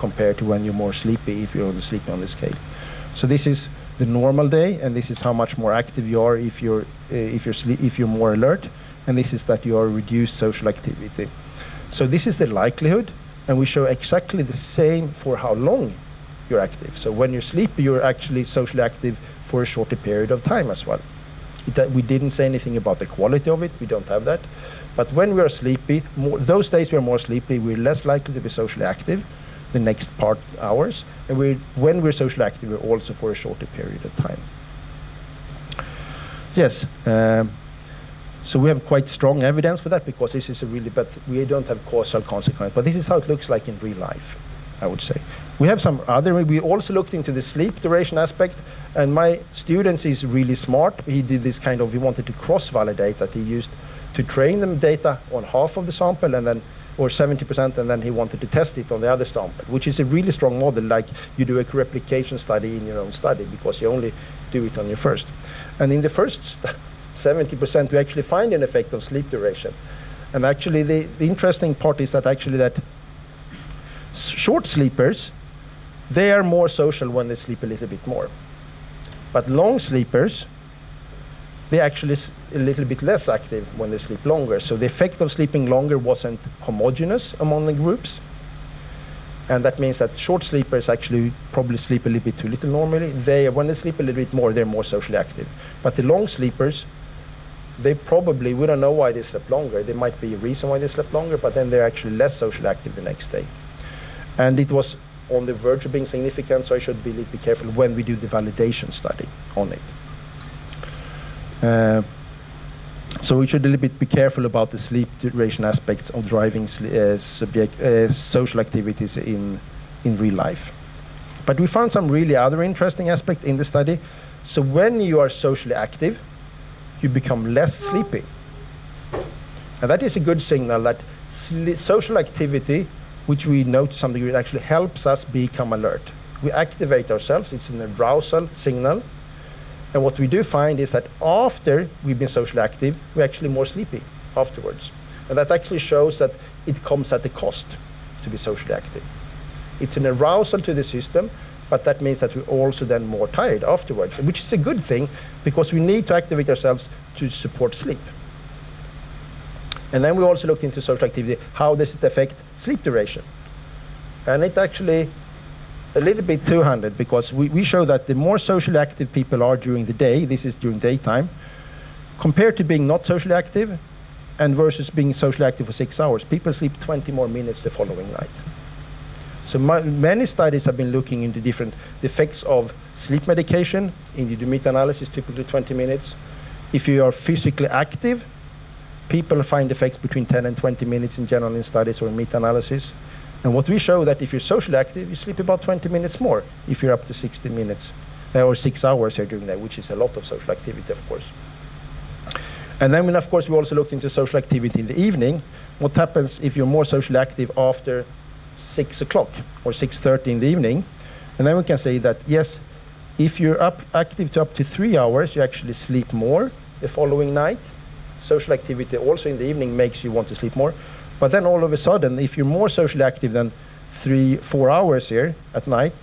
S2: compared to when you're more sleepy, if you're only sleeping on the scale. So this is the normal day, and this is how much more active you are if you're more alert, and this is that you are reduced social activity. So this is the likelihood, and we show exactly the same for how long you're active. So when you're sleepy, you're actually socially active for a shorter period of time as well. We didn't say anything about the quality of it, we don't have that. But when we are sleepy, those days we are more sleepy, we're less likely to be socially active the next hours. And when we're socially active, we're also for a shorter period of time. Yes, so we have quite strong evidence for that, because this is but we don't have causal consequence. But this is how it looks like in real life, I would say. We have some other, we also looked into the sleep duration aspect, and my students is really smart. He did this kind of, he wanted to cross-validate that he used to train them data on half of the sample, and then, or 70%, and then he wanted to test it on the other sample, which is a really strong model, like you do a replication study in your own study, because you only do it on your first. And in the first 70%, we actually find an effect of sleep duration. And actually the interesting part is that actually that short sleepers, they are more social when they sleep a little bit more. But long sleepers, they actually a little bit less active when they sleep longer. So the effect of sleeping longer wasn't homogeneous among the groups. And that means that short sleepers actually probably sleep a little bit too little normally. When they sleep a little bit more, they're more socially active. But the long sleepers, they probably, we don't know why they slept longer. There might be a reason why they slept longer, but then they're actually less socially active the next day. And it was on the verge of being significant, so I should be a little bit careful when we do the validation study on it. So we should a little bit be careful about the sleep duration aspects of driving social activities in real life. But we found some really other interesting aspects in the study. So when you are socially active, you become less sleepy. And that is a good signal that social activity, which we know to some degree, actually helps us become alert. We activate ourselves, it's an arousal signal. And what we do find is that after we've been socially active, we're actually more sleepy afterwards. And that actually shows that it comes at a cost to be socially active. It's an arousal to the system, but that means that we're also then more tired afterwards, which is a good thing, because we need to activate ourselves to support sleep. And then we also looked into social activity. How does it affect sleep duration? And it actually a little bit two-handed, because we show that the more socially active people are during the day, this is during daytime, compared to being not socially active and versus being socially active for 6 hours, people sleep 20 more minutes the following night. So many studies have been looking into different effects of sleep medication. In the meta-analysis, typically 20 minutes. If you are physically active, people find effects between 10 and 20 minutes in general in studies or in meta-analysis. And what we show that if you're socially active, you sleep about 20 minutes more if you're up to 60 minutes or 6 hours here during that, which is a lot of social activity, of course. And then, of course, we also looked into social activity in the evening. What happens if you're more socially active after 6 o'clock or 6:30 in the evening? And then we can say that, yes, if you're active to up to 3 hours, you actually sleep more the following night. Social activity also in the evening makes you want to sleep more. But then all of a sudden, if you're more socially active than 3-4 hours here at night,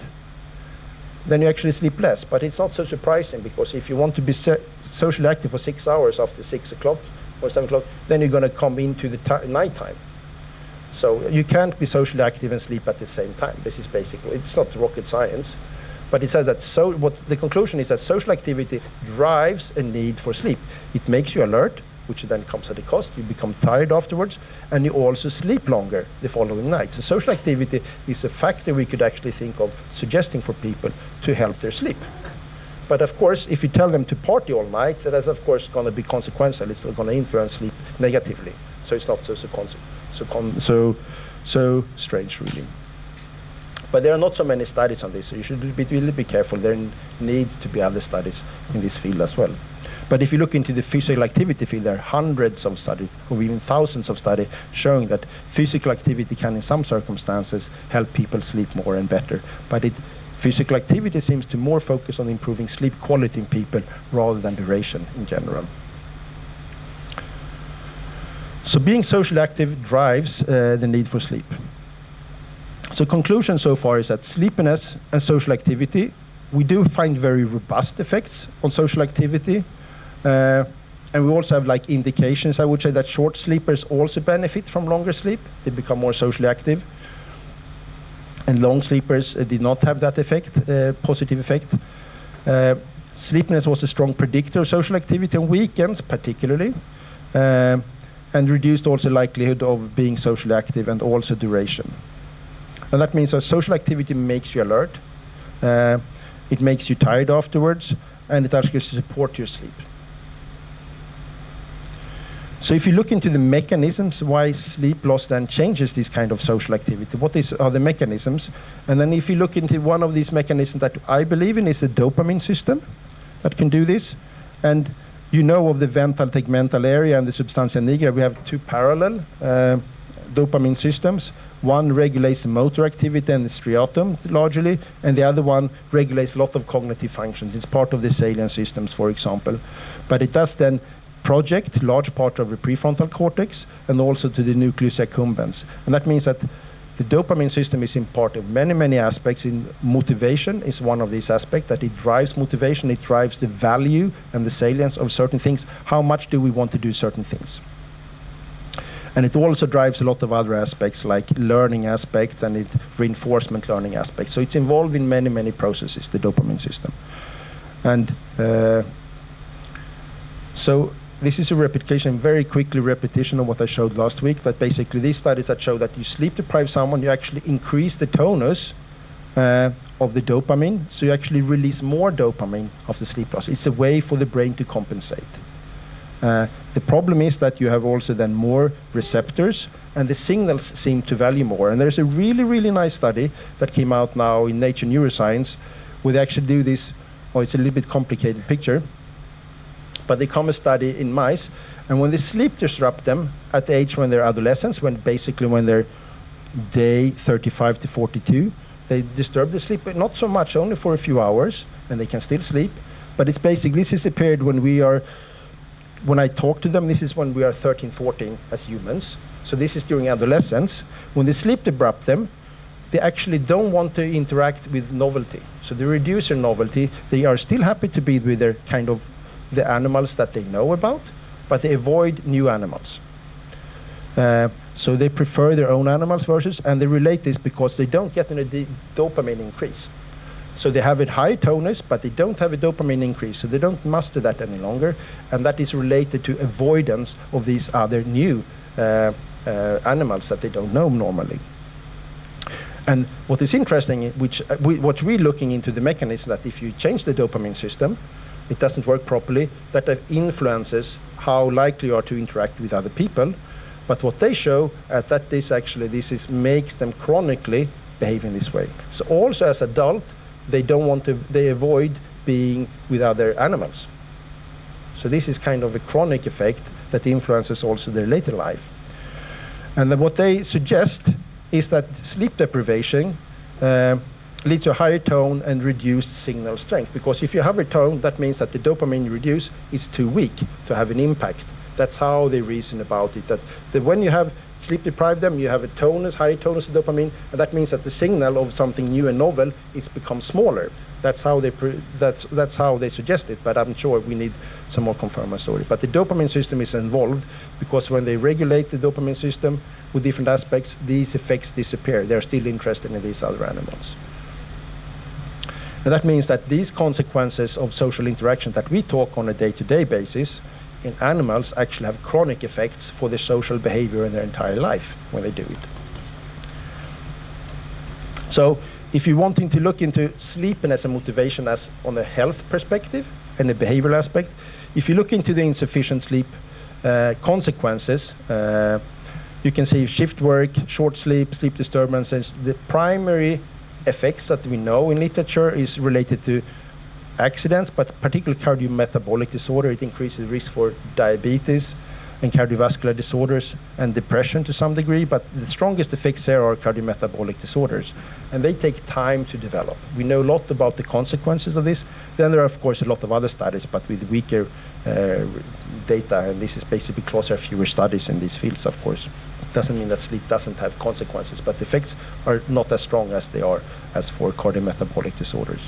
S2: then you actually sleep less. But it's not so surprising, because if you want to be socially active for 6 hours after 6 o'clock or 7 o'clock, then you're going to come into the nighttime. So you can't be socially active and sleep at the same time. This is basically, it's not rocket science, but it says that what the conclusion is that social activity drives a need for sleep. It makes you alert, which then comes at a cost. You become tired afterwards, and you also sleep longer the following night. So social activity is a factor we could actually think of suggesting for people to help their sleep. But of course, if you tell them to party all night, that's of course going to be consequential. It's going to influence sleep negatively. So it's not so strange, really. But there are not so many studies on this, so you should really be careful. There needs to be other studies in this field as well. But if you look into the physical activity field, there are hundreds of studies, or even thousands of studies, showing that physical activity can, in some circumstances, help people sleep more and better. But physical activity seems to more focus on improving sleep quality in people rather than duration in general. So being socially active drives the need for sleep. So conclusion so far is that sleepiness and social activity, we do find very robust effects on social activity. And we also have like indications, I would say, that short sleepers also benefit from longer sleep. They become more socially active. And long sleepers did not have that effect, positive effect. Sleepiness was a strong predictor of social activity on weekends particularly, and reduced also likelihood of being socially active and also duration. And that means that social activity makes you alert, it makes you tired afterwards, and it actually supports your sleep. So if you look into the mechanisms why sleep loss then changes this kind of social activity, what are the mechanisms? And then if you look into one of these mechanisms that I believe in is the dopamine system that can do this. And you know of the ventral tegmental area and the substantia nigra, we have two parallel dopamine systems. One regulates motor activity and the striatum largely, and the other one regulates a lot of cognitive functions. It's part of the salient systems, for example. But it does then project large part of the prefrontal cortex and also to the nucleus accumbens. And that means that the dopamine system is in part of many, many aspects. In motivation is one of these aspects, that it drives motivation, it drives the value and the salience of certain things. How much do we want to do certain things? And it also drives a lot of other aspects like learning aspects and reinforcement learning aspects. So it's involved in many, many processes, the dopamine system. And so this is a repetition, very quickly repetition of what I showed last week, that basically these studies that show that you sleep deprive someone, you actually increase the tonus of the dopamine, so you actually release more dopamine of the sleep loss. It's a way for the brain to compensate. The problem is that you have also then more receptors, and the signals seem to value more. And there's a really, really nice study that came out now in Nature Neuroscience, where they actually do this, it's a little bit complicated picture, but they come a study in mice, and when they sleep disrupt them at the age when they're adolescents, when they're day 35 to 42, they disturb the sleep, but not so much, only for a few hours, and they can still sleep. But it's basically, this is a period when I talk to them, this is when we are 13, 14 as humans. So this is during adolescence. When they sleep disrupt them, they actually don't want to interact with novelty. So they reduce their novelty. They are still happy to be with their kind of the animals that they know about, but they avoid new animals. So they prefer their own animals versus, and they relate this because they don't get a dopamine increase. So they have a high tonus, but they don't have a dopamine increase, so they don't muster that any longer, and that is related to avoidance of these other new animals that they don't know normally. And what is interesting, what we're looking into the mechanism, that if you change the dopamine system, it doesn't work properly, that influences how likely you are to interact with other people. But what they show that this makes them chronically behave in this way. So also as adult, they avoid being with other animals. So this is kind of a chronic effect that influences also their later life. And then what they suggest is that sleep deprivation leads to a higher tone and reduced signal strength. Because if you have a tone, that means that the dopamine reduced is too weak to have an impact. That's how they reason about it. That when you have sleep deprived them, you have a tonus, high tonus of dopamine, and that means that the signal of something new and novel is become smaller. That's how they suggest it, but I'm sure we need some more confirmatory. But the dopamine system is involved because when they regulate the dopamine system, with different aspects, these effects disappear. They're still interested in these other animals. And that means that these consequences of social interaction that we talk on a day-to-day basis in animals actually have chronic effects for their social behavior in their entire life when they do it. So if you're wanting to look into sleepiness and motivation as on a health perspective and a behavioral aspect, if you look into the insufficient sleep consequences, you can see shift work, short sleep, sleep disturbances. The primary effects that we know in literature is related to accidents, but particularly cardiometabolic disorder. It increases risk for diabetes and cardiovascular disorders and depression to some degree, but the strongest effects there are cardiometabolic disorders, and they take time to develop. We know a lot about the consequences of this. Then there are, of course, a lot of other studies, but with weaker data, and this is basically because there are fewer studies in these fields, of course. Doesn't mean that sleep doesn't have consequences, but the effects are not as strong as they are as for cardiometabolic disorders.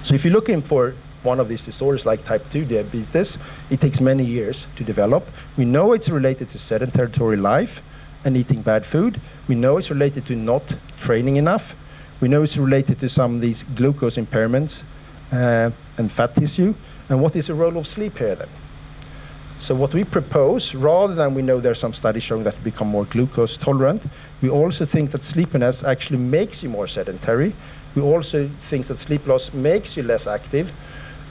S2: So if you're looking for one of these disorders like type 2 diabetes, it takes many years to develop. We know it's related to sedentary life and eating bad food. We know it's related to not training enough. We know it's related to some of these glucose impairments and fat tissue. And what is the role of sleep here then? So what we propose, rather than we know there's some studies showing that you become more glucose tolerant, we also think that sleepiness actually makes you more sedentary. We also think that sleep loss makes you less active,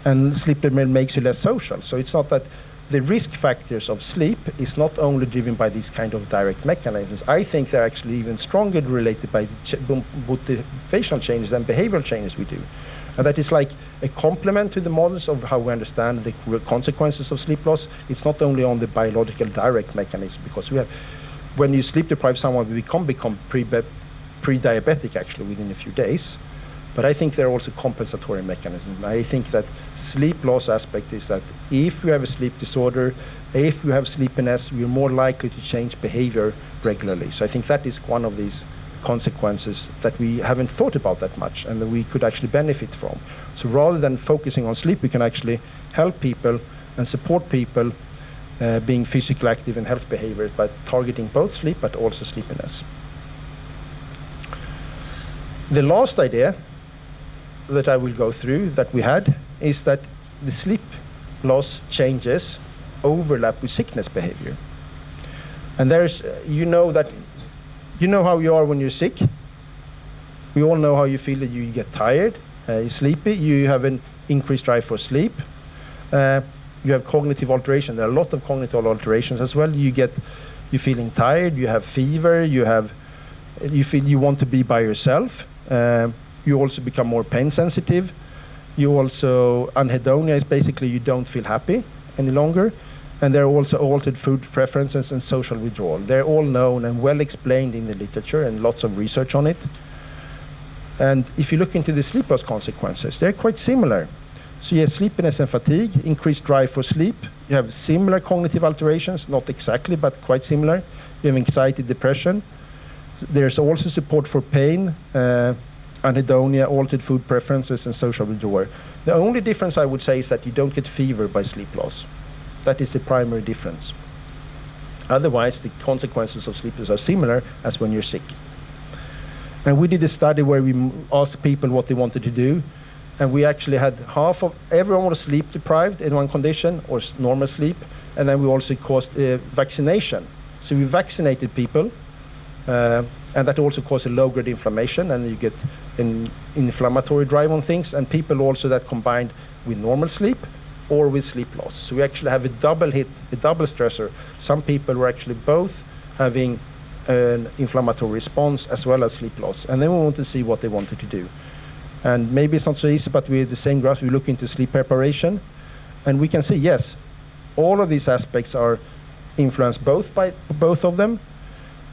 S2: and sleep makes you less social. So it's not that the risk factors of sleep is not only driven by these kind of direct mechanisms. I think they're actually even stronger related by motivational changes and behavioral changes we do. And that is like a complement to the models of how we understand the consequences of sleep loss. It's not only on the biological direct mechanism, because we have, when you sleep deprive someone, we become pre-diabetic actually within a few days. But I think there are also compensatory mechanisms. I think that sleep loss aspect is that if you have a sleep disorder, if you have sleepiness, you're more likely to change behavior regularly. So I think that is one of these consequences that we haven't thought about that much and that we could actually benefit from. So rather than focusing on sleep, we can actually help people and support people being physically active and health behaviors by targeting both sleep but also sleepiness. The last idea that I will go through that we had is that the sleep loss changes overlap with sickness behavior. And there's, you know how you are when you're sick. We all know how you feel, that you get tired, you're sleepy, you have an increased drive for sleep, you have cognitive alteration. There are a lot of cognitive alterations as well. You're feeling tired, you have fever, you feel you want to be by yourself. You also become more pain sensitive. You also, anhedonia is basically you don't feel happy any longer. And there are also altered food preferences and social withdrawal. They're all known and well explained in the literature and lots of research on it. And if you look into the sleep loss consequences, they're quite similar. So you have sleepiness and fatigue, increased drive for sleep. You have similar cognitive alterations, not exactly, but quite similar. You have anxiety, depression. There's also support for pain, anhedonia, altered food preferences, and social withdrawal. The only difference I would say is that you don't get fever by sleep loss. That is the primary difference. Otherwise, the consequences of sleep loss are similar as when you're sick. And we did a study where we asked people what they wanted to do, and we actually had half of everyone was sleep deprived in one condition or normal sleep, and then we also caused vaccination. So we vaccinated people, and that also causes a low-grade inflammation, and you get an inflammatory drive on things, and people also that combined with normal sleep or with sleep loss. So we actually have a double hit, a double stressor. Some people were actually both having an inflammatory response as well as sleep loss, and then we want to see what they wanted to do. And maybe it's not so easy, but with the same graph we look into sleep preparation, and we can see, yes, all of these aspects are influenced both by both of them.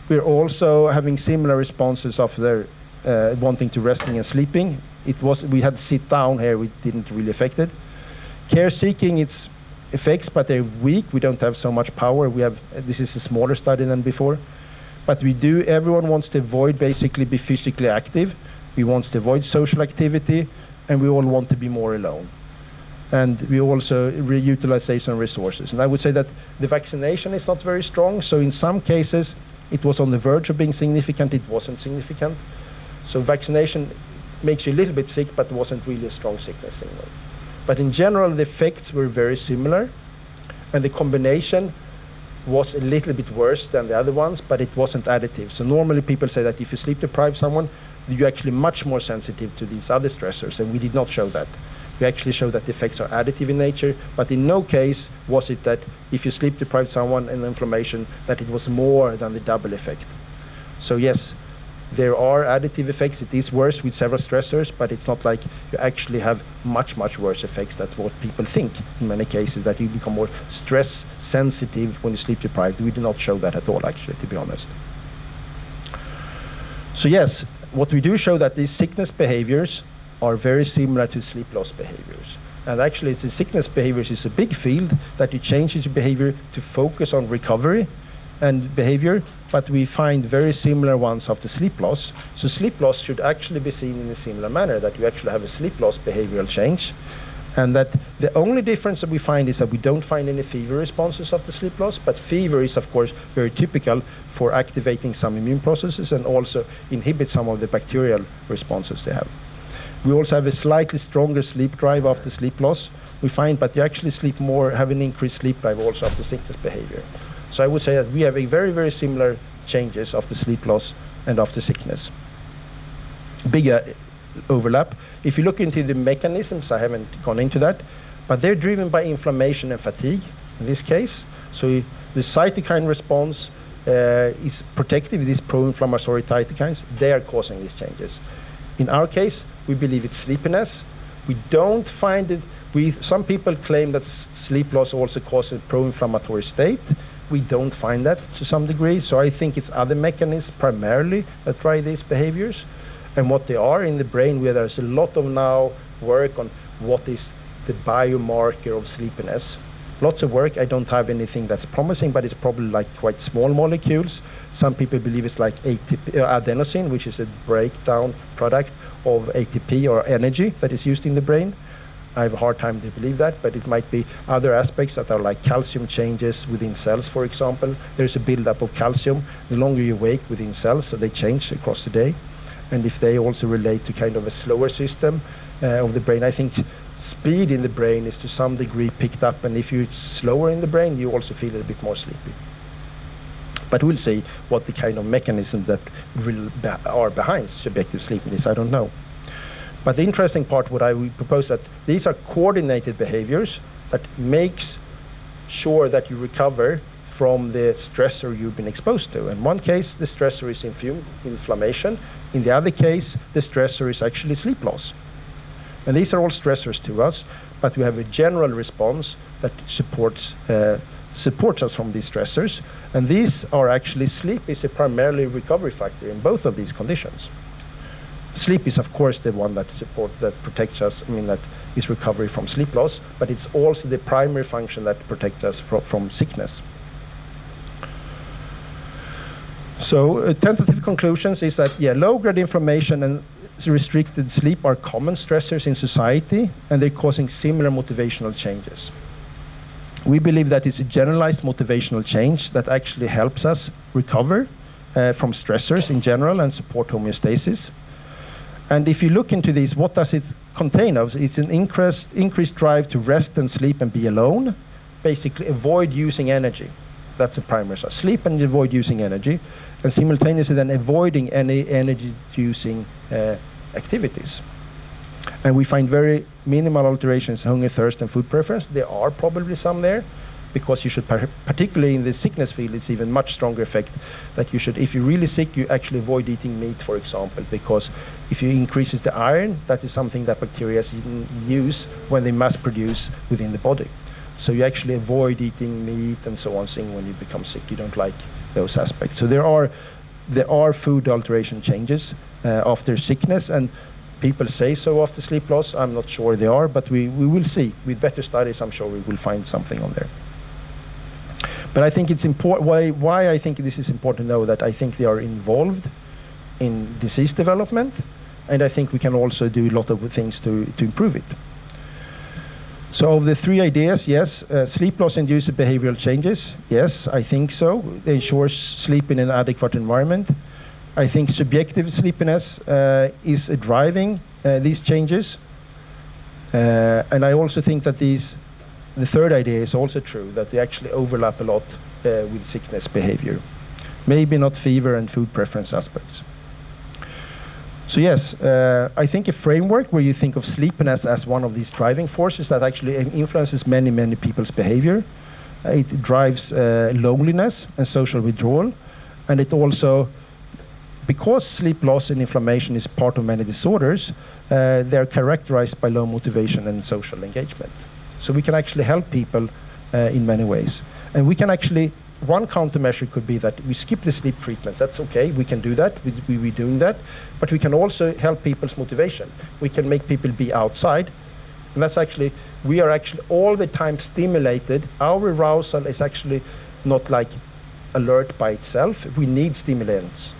S2: We're also having similar responses of their wanting to resting and sleeping. We had sit down here, we didn't really affect it. Care seeking, its effects, but they're weak. We don't have so much power. This is a smaller study than before. But everyone wants to avoid basically be physically active. We want to avoid social activity, and we all want to be more alone. and we also reutilization of resources. And I would say that the vaccination is not very strong, so in some cases it was on the verge of being significant, it wasn't significant. So vaccination makes you a little bit sick, but wasn't really a strong sickness signal. But in general, the effects were very similar, and the combination was a little bit worse than the other ones, but it wasn't additive. So normally people say that if you sleep deprive someone, you're actually much more sensitive to these other stressors, and we did not show that. We actually show that the effects are additive in nature, but in no case was it that if you sleep deprive someone in inflammation, that it was more than the double effect. So yes, there are additive effects. It is worse with several stressors, but it's not like you actually have much, much worse effects. That's what people think in many cases, that you become more stress sensitive when you sleep deprived. We do not show that at all, actually, to be honest. So yes, what we do show that these sickness behaviors are very similar to sleep loss behaviors. And actually, the sickness behaviors is a big field that you change your behavior to focus on recovery and behavior, but we find very similar ones after sleep loss. So sleep loss should actually be seen in a similar manner, that you actually have a sleep loss behavioral change, and that the only difference that we find is that we don't find any fever responses after sleep loss, but fever is of course very typical for activating some immune processes and also inhibit some of the bacterial responses they have. We also have a slightly stronger sleep drive after sleep loss, we find, but you actually sleep more, have an increased sleep drive also after sickness behavior. So I would say that we have a very, very similar changes after sleep loss and after sickness. Bigger overlap. If you look into the mechanisms, I haven't gone into that, but they're driven by inflammation and fatigue in this case. So the cytokine response is protective, these pro-inflammatory cytokines, they are causing these changes. In our case, we believe it's sleepiness. We don't find it, some people claim that sleep loss also causes a pro-inflammatory state. We don't find that to some degree, so I think it's other mechanisms primarily that drive these behaviors. And what they are in the brain, where there's a lot of now work on what is the biomarker of sleepiness. Lots of work, I don't have anything that's promising, but it's probably like quite small molecules. Some people believe it's like adenosine, which is a breakdown product of ATP or energy that is used in the brain. I have a hard time to believe that, but it might be other aspects that are like calcium changes within cells, for example. There's a buildup of calcium the longer you wake within cells, so they change across the day. And if they also relate to kind of a slower system of the brain, I think speed in the brain is to some degree picked up, and if you're slower in the brain, you also feel a bit more sleepy. But we'll see what the kind of mechanisms that are behind subjective sleepiness, I don't know. But the interesting part, what I would propose, that these are coordinated behaviors that makes sure that you recover from the stressor you've been exposed to. In one case, the stressor is inflammation. In the other case, the stressor is actually sleep loss. And these are all stressors to us, but we have a general response that supports us from these stressors. And these are actually, sleep is a primarily recovery factor in both of these conditions. Sleep is of course the one that protects us, that is recovery from sleep loss, but it's also the primary function that protects us from sickness. So tentative conclusions is that low-grade inflammation and restricted sleep are common stressors in society, and they're causing similar motivational changes. We believe that it's a generalized motivational change that actually helps us recover from stressors in general and support homeostasis. And if you look into these, what does it contain of? It's an increased drive to rest and sleep and be alone, basically avoid using energy. That's a primary source. Sleep and avoid using energy, and simultaneously then avoiding any energy-using activities. And we find very minimal alterations in hunger, thirst, and food preference. There are probably some there, because you should, particularly in the sickness field, it's even much stronger effect that you should, if you're really sick, you actually avoid eating meat, for example, because if you increases the iron, that is something that bacteria use when they mass produce within the body. So you actually avoid eating meat and so on, saying when you become sick, you don't like those aspects. So there are food alteration changes after sickness, and people say so after sleep loss. I'm not sure they are, but we will see. With better studies, I'm sure we will find something on there. But I think it's important, why I think this is important to know, that I think they are involved in disease development, and I think we can also do a lot of things to improve it. So of the three ideas, yes, sleep loss induces behavioral changes. Yes, I think so. It ensures sleep in an adequate environment. I think subjective sleepiness is driving these changes. And I also think that the third idea is also true, that they actually overlap a lot with sickness behavior. Maybe not fever and food preference aspects. So yes, I think a framework where you think of sleepiness as one of these driving forces that actually influences many, many people's behavior. It drives loneliness and social withdrawal. And it also, because sleep loss and inflammation is part of many disorders, they're characterized by low motivation and social engagement. So we can actually help people in many ways. And we can actually, one countermeasure could be that we skip the sleep treatments. That's okay, we can do that, we're doing that. But we can also help people's motivation. We can make people be outside. And that's actually, we are actually all the time stimulated. Our arousal is actually not like alert by itself. We need stimulants.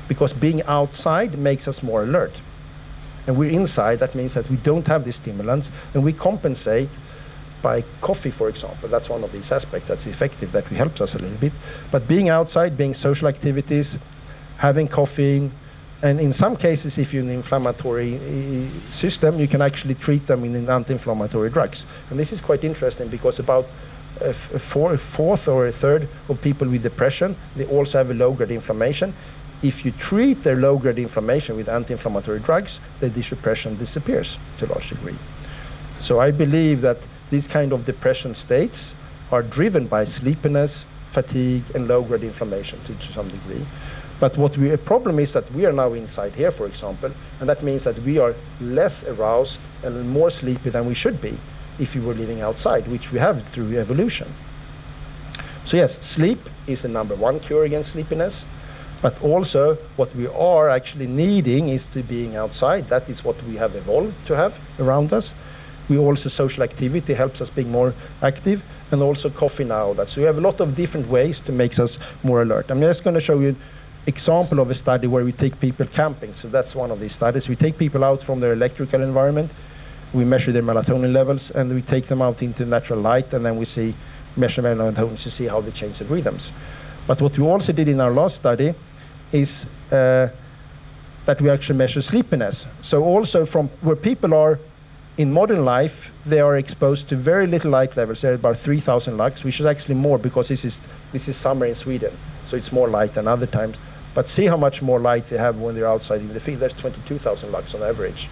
S2: Because being outside makes us more alert. And we're inside, that means that we don't have these stimulants, and we compensate by coffee, for example. That's one of these aspects that's effective, that helps us a little bit. But being outside, being social activities, having coffee, and in some cases, if you're in an inflammatory system, you can actually treat them in anti-inflammatory drugs. And this is quite interesting because about a fourth or a third of people with depression, they also have a low-grade inflammation. If you treat their low-grade inflammation with anti-inflammatory drugs, the depression disappears to a large degree. So I believe that these kind of depression states are driven by sleepiness, fatigue, and low-grade inflammation to some degree. But a problem is that we are now inside here, for example, and that means that we are less aroused and more sleepy than we should be if we were living outside, which we have through evolution. So yes, sleep is the number one cure against sleepiness. But also, what we are actually needing is to being outside. That is what we have evolved to have around us. We also, social activity helps us being more active, and also coffee now. So we have a lot of different ways to make us more alert. I'm just going to show you an example of a study where we take people camping. So that's one of these studies. We take people out from their electrical environment. We measure their melatonin levels, and we take them out into natural light, and then we measure melatonin to see how they change the rhythms. But what we also did in our last study is that we actually measure sleepiness. So also from where people are in modern life, they are exposed to very little light levels. They're about 3,000 lux, which is actually more because this is summer in Sweden, so it's more light than other times. But see how much more light they have when they're outside in the field. There's 22,000 lux on average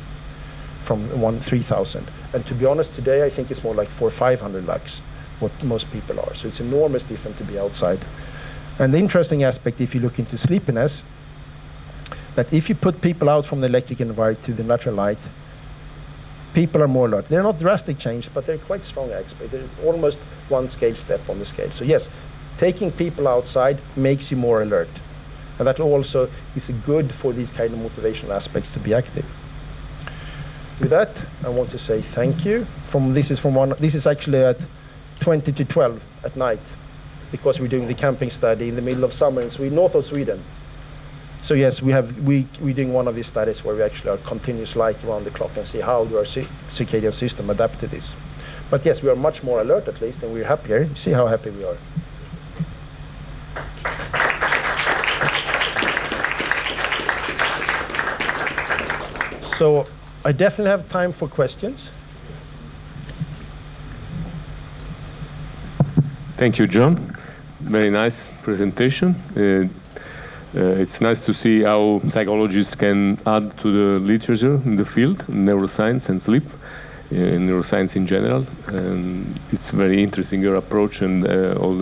S2: from 3,000. And to be honest, today I think it's more like 400 or 500 lux, what most people are. So it's enormous difference to be outside. And the interesting aspect, if you look into sleepiness, that if you put people out from the electric environment to the natural light, people are more alert. They're not drastic change, but they're quite strong aspects. They're almost one scale step on the scale. So yes, taking people outside makes you more alert. And that also is good for these kind of motivational aspects to be active. With that, I want to say thank you. This is actually at 20 to 12 at night, because we're doing the camping study in the middle of summer in Sweden, north of Sweden. So yes, we're doing one of these studies where we actually are continuous light around the clock and see how do our circadian system adapt to this. But yes, we are much more alert at least, and we're happier. You see how happy we are. So I definitely have time for questions.
S1: Thank you, John. Very nice presentation. It's nice to see how psychologists can add to the literature in the field, neuroscience and sleep, neuroscience in general. And it's very interesting, your approach and all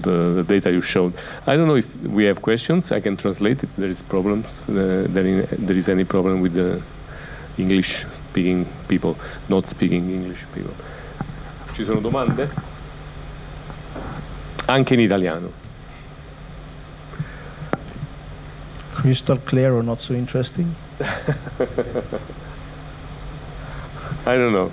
S1: the data you showed. I don't know if we have questions. I can translate if there is problems. There is any problem with the English-speaking people, not speaking English people. Ci sono domande? Anche in italiano.
S2: Crystal clear or not so interesting?
S1: I don't know.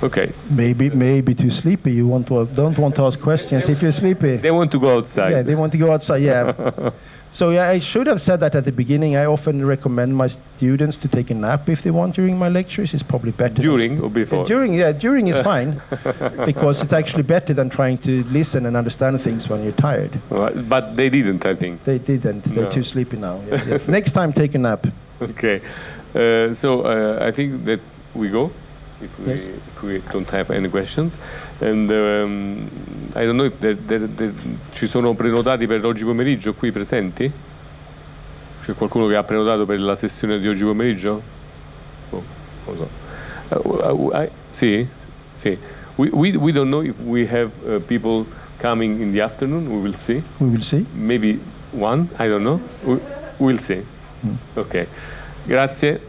S1: Okay.
S2: Maybe too sleepy. You don't want to ask questions if you're sleepy.
S1: They want to go outside.
S2: Yeah, they want to go outside. Yeah. So yeah, I should have said that at the beginning. I often recommend my students to take a nap if they want during my lectures. It's probably better.
S1: During or before?
S2: During is fine, because it's actually better than trying to listen and understand things when you're tired.
S1: But they didn't, I think.
S2: They didn't. They're
S1: No.
S2: too sleepy now. Yeah. Next time, take a nap.
S1: Okay. So I think that we go.
S2: Yes.
S1: If we don't have any questions. And I don't know if ci sono prenotati per oggi pomeriggio qui presenti? C'è qualcuno che ha prenotato per la sessione di oggi pomeriggio? Oh, non lo so. Sì, sì. We don't know if we have people coming in the afternoon. We will see.
S2: We will see.
S1: Maybe one, I don't know. We'll see. Ok. Grazie.